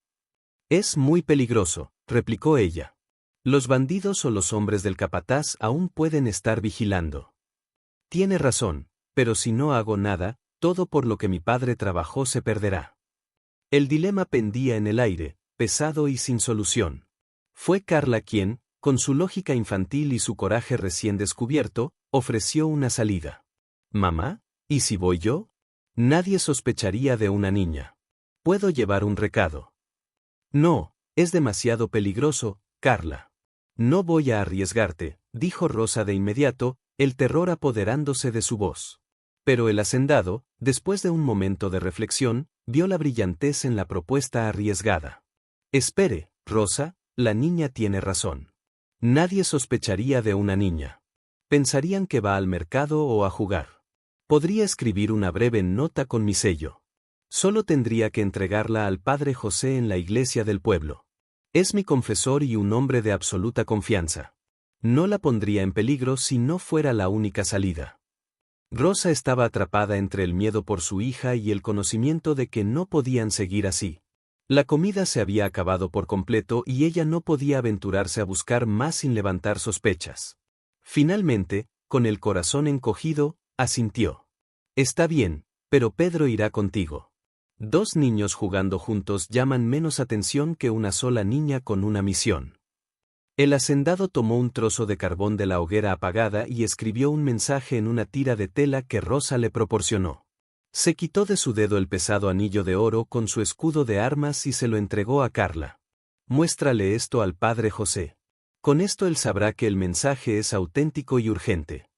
Es muy peligroso, replicó ella. Los bandidos o los hombres del capataz aún pueden estar vigilando. Tiene razón, pero si no hago nada, todo por lo que mi padre trabajó se perderá. El dilema pendía en el aire, pesado y sin solución. Fue Carla quien, con su lógica infantil y su coraje recién descubierto, ofreció una salida. «Mamá, ¿y si voy yo? Nadie sospecharía de una niña. ¿Puedo llevar un recado? No, es demasiado peligroso, Carla. No voy a arriesgarte, dijo Rosa de inmediato, el terror apoderándose de su voz. Pero el hacendado, después de un momento de reflexión, vio la brillantez en la propuesta arriesgada. Espere, Rosa, la niña tiene razón. Nadie sospecharía de una niña. Pensarían que va al mercado o a jugar. Podría escribir una breve nota con mi sello. Solo tendría que entregarla al padre José en la iglesia del pueblo. Es mi confesor y un hombre de absoluta confianza. No la pondría en peligro si no fuera la única salida. Rosa estaba atrapada entre el miedo por su hija y el conocimiento de que no podían seguir así. La comida se había acabado por completo y ella no podía aventurarse a buscar más sin levantar sospechas. Finalmente, con el corazón encogido, asintió. Está bien, pero Pedro irá contigo. Dos niños jugando juntos llaman menos atención que una sola niña con una misión. El hacendado tomó un trozo de carbón de la hoguera apagada y escribió un mensaje en una tira de tela que Rosa le proporcionó. Se quitó de su dedo el pesado anillo de oro con su escudo de armas y se lo entregó a Carla. Muéstrale esto al padre José. Con esto él sabrá que el mensaje es auténtico y urgente.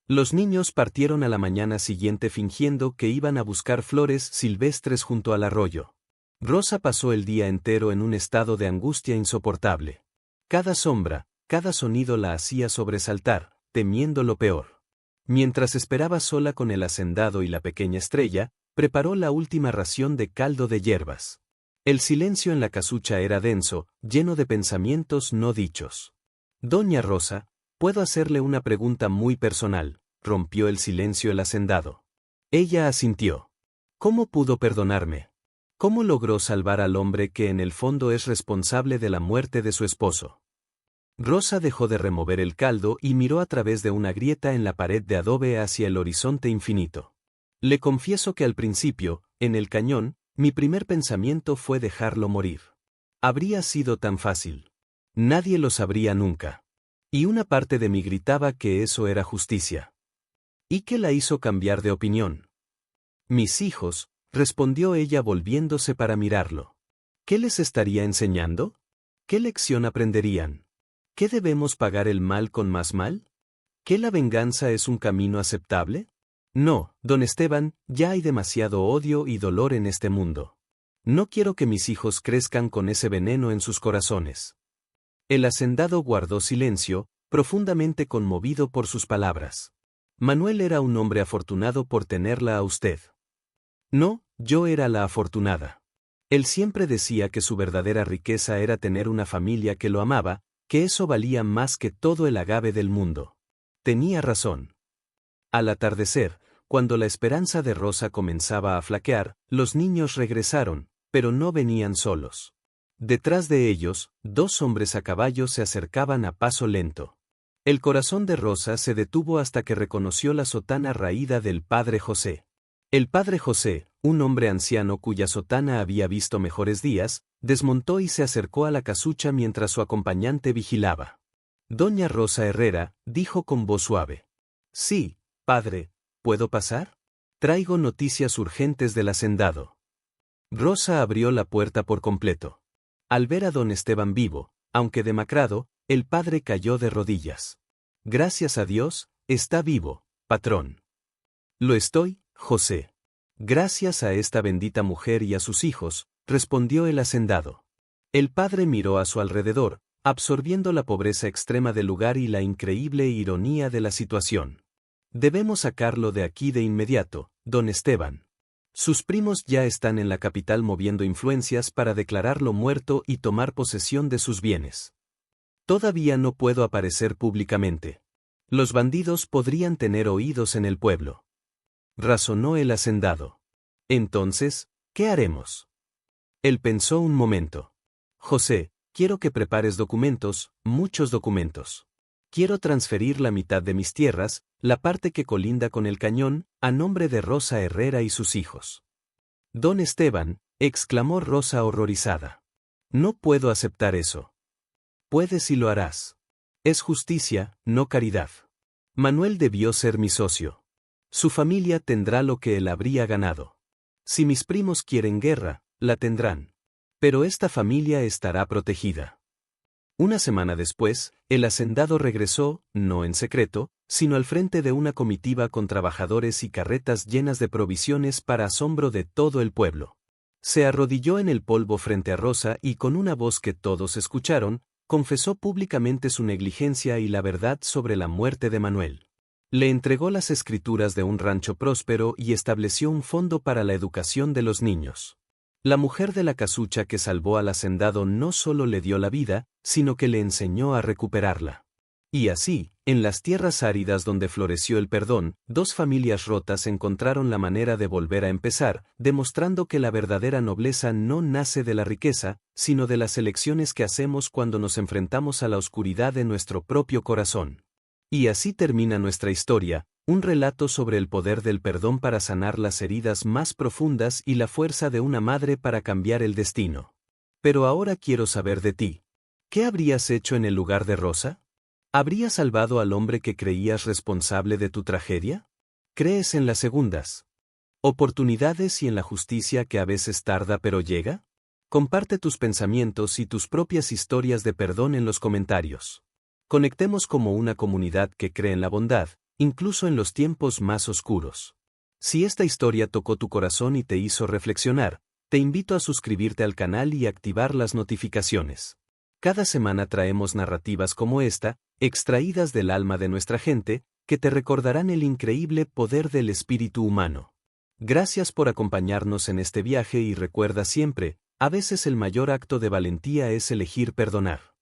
Los niños partieron a la mañana siguiente fingiendo que iban a buscar flores silvestres junto al arroyo. Rosa pasó el día entero en un estado de angustia insoportable. Cada sombra, cada sonido la hacía sobresaltar, temiendo lo peor. Mientras esperaba sola con el hacendado y la pequeña estrella, preparó la última ración de caldo de hierbas. El silencio en la casucha era denso, lleno de pensamientos no dichos. Doña Rosa, puedo hacerle una pregunta muy personal, rompió el silencio el hacendado. Ella asintió. ¿Cómo pudo perdonarme? ¿Cómo logró salvar al hombre que en el fondo es responsable de la muerte de su esposo? Rosa dejó de remover el caldo y miró a través de una grieta en la pared de adobe hacia el horizonte infinito. Le confieso que al principio, en el cañón, mi primer pensamiento fue dejarlo morir. Habría sido tan fácil. Nadie lo sabría nunca. Y una parte de mí gritaba que eso era justicia. ¿Y qué la hizo cambiar de opinión? Mis hijos, respondió ella volviéndose para mirarlo. ¿Qué les estaría enseñando? ¿Qué lección aprenderían? ¿Qué debemos pagar el mal con más mal? ¿Que la venganza es un camino aceptable? No, don Esteban, ya hay demasiado odio y dolor en este mundo. No quiero que mis hijos crezcan con ese veneno en sus corazones. El hacendado guardó silencio, profundamente conmovido por sus palabras. Manuel era un hombre afortunado por tenerla a usted. No, yo era la afortunada. Él siempre decía que su verdadera riqueza era tener una familia que lo amaba, que eso valía más que todo el agave del mundo. Tenía razón. Al atardecer, cuando la esperanza de Rosa comenzaba a flaquear, los niños regresaron, pero no venían solos. Detrás de ellos, dos hombres a caballo se acercaban a paso lento. El corazón de Rosa se detuvo hasta que reconoció la sotana raída del padre José. El padre José, un hombre anciano cuya sotana había visto mejores días, desmontó y se acercó a la casucha mientras su acompañante vigilaba. Doña Rosa Herrera, dijo con voz suave. Sí, padre, ¿puedo pasar? Traigo noticias urgentes del hacendado. Rosa abrió la puerta por completo. Al ver a don Esteban vivo, aunque demacrado, el padre cayó de rodillas. Gracias a Dios, está vivo, patrón. Lo estoy, José. Gracias a esta bendita mujer y a sus hijos, respondió el hacendado. El padre miró a su alrededor, absorbiendo la pobreza extrema del lugar y la increíble ironía de la situación. Debemos sacarlo de aquí de inmediato, don Esteban. Sus primos ya están en la capital moviendo influencias para declararlo muerto y tomar posesión de sus bienes. Todavía no puedo aparecer públicamente. Los bandidos podrían tener oídos en el pueblo. Razonó el hacendado. Entonces, ¿qué haremos? Él pensó un momento. José, quiero que prepares documentos, muchos documentos. Quiero transferir la mitad de mis tierras, la parte que colinda con el cañón, a nombre de Rosa Herrera y sus hijos. Don Esteban, exclamó Rosa horrorizada. No puedo aceptar eso. Puedes y lo harás. Es justicia, no caridad. Manuel debió ser mi socio. Su familia tendrá lo que él habría ganado. Si mis primos quieren guerra, la tendrán. Pero esta familia estará protegida. Una semana después, el hacendado regresó, no en secreto, sino al frente de una comitiva con trabajadores y carretas llenas de provisiones para asombro de todo el pueblo. Se arrodilló en el polvo frente a Rosa y con una voz que todos escucharon, confesó públicamente su negligencia y la verdad sobre la muerte de Manuel. Le entregó las escrituras de un rancho próspero y estableció un fondo para la educación de los niños. La mujer de la casucha que salvó al hacendado no solo le dio la vida, sino que le enseñó a recuperarla. Y así, en las tierras áridas donde floreció el perdón, dos familias rotas encontraron la manera de volver a empezar, demostrando que la verdadera nobleza no nace de la riqueza, sino de las elecciones que hacemos cuando nos enfrentamos a la oscuridad de nuestro propio corazón. Y así termina nuestra historia, un relato sobre el poder del perdón para sanar las heridas más profundas y la fuerza de una madre para cambiar el destino. Pero ahora quiero saber de ti. ¿Qué habrías hecho en el lugar de Rosa? ¿Habrías salvado al hombre que creías responsable de tu tragedia? ¿Crees en las segundas oportunidades y en la justicia que a veces tarda pero llega? Comparte tus pensamientos y tus propias historias de perdón en los comentarios. Conectemos como una comunidad que cree en la bondad, incluso en los tiempos más oscuros. Si esta historia tocó tu corazón y te hizo reflexionar, te invito a suscribirte al canal y activar las notificaciones. Cada semana traemos narrativas como esta, extraídas del alma de nuestra gente, que te recordarán el increíble poder del espíritu humano. Gracias por acompañarnos en este viaje y recuerda siempre, a veces el mayor acto de valentía es elegir perdonar.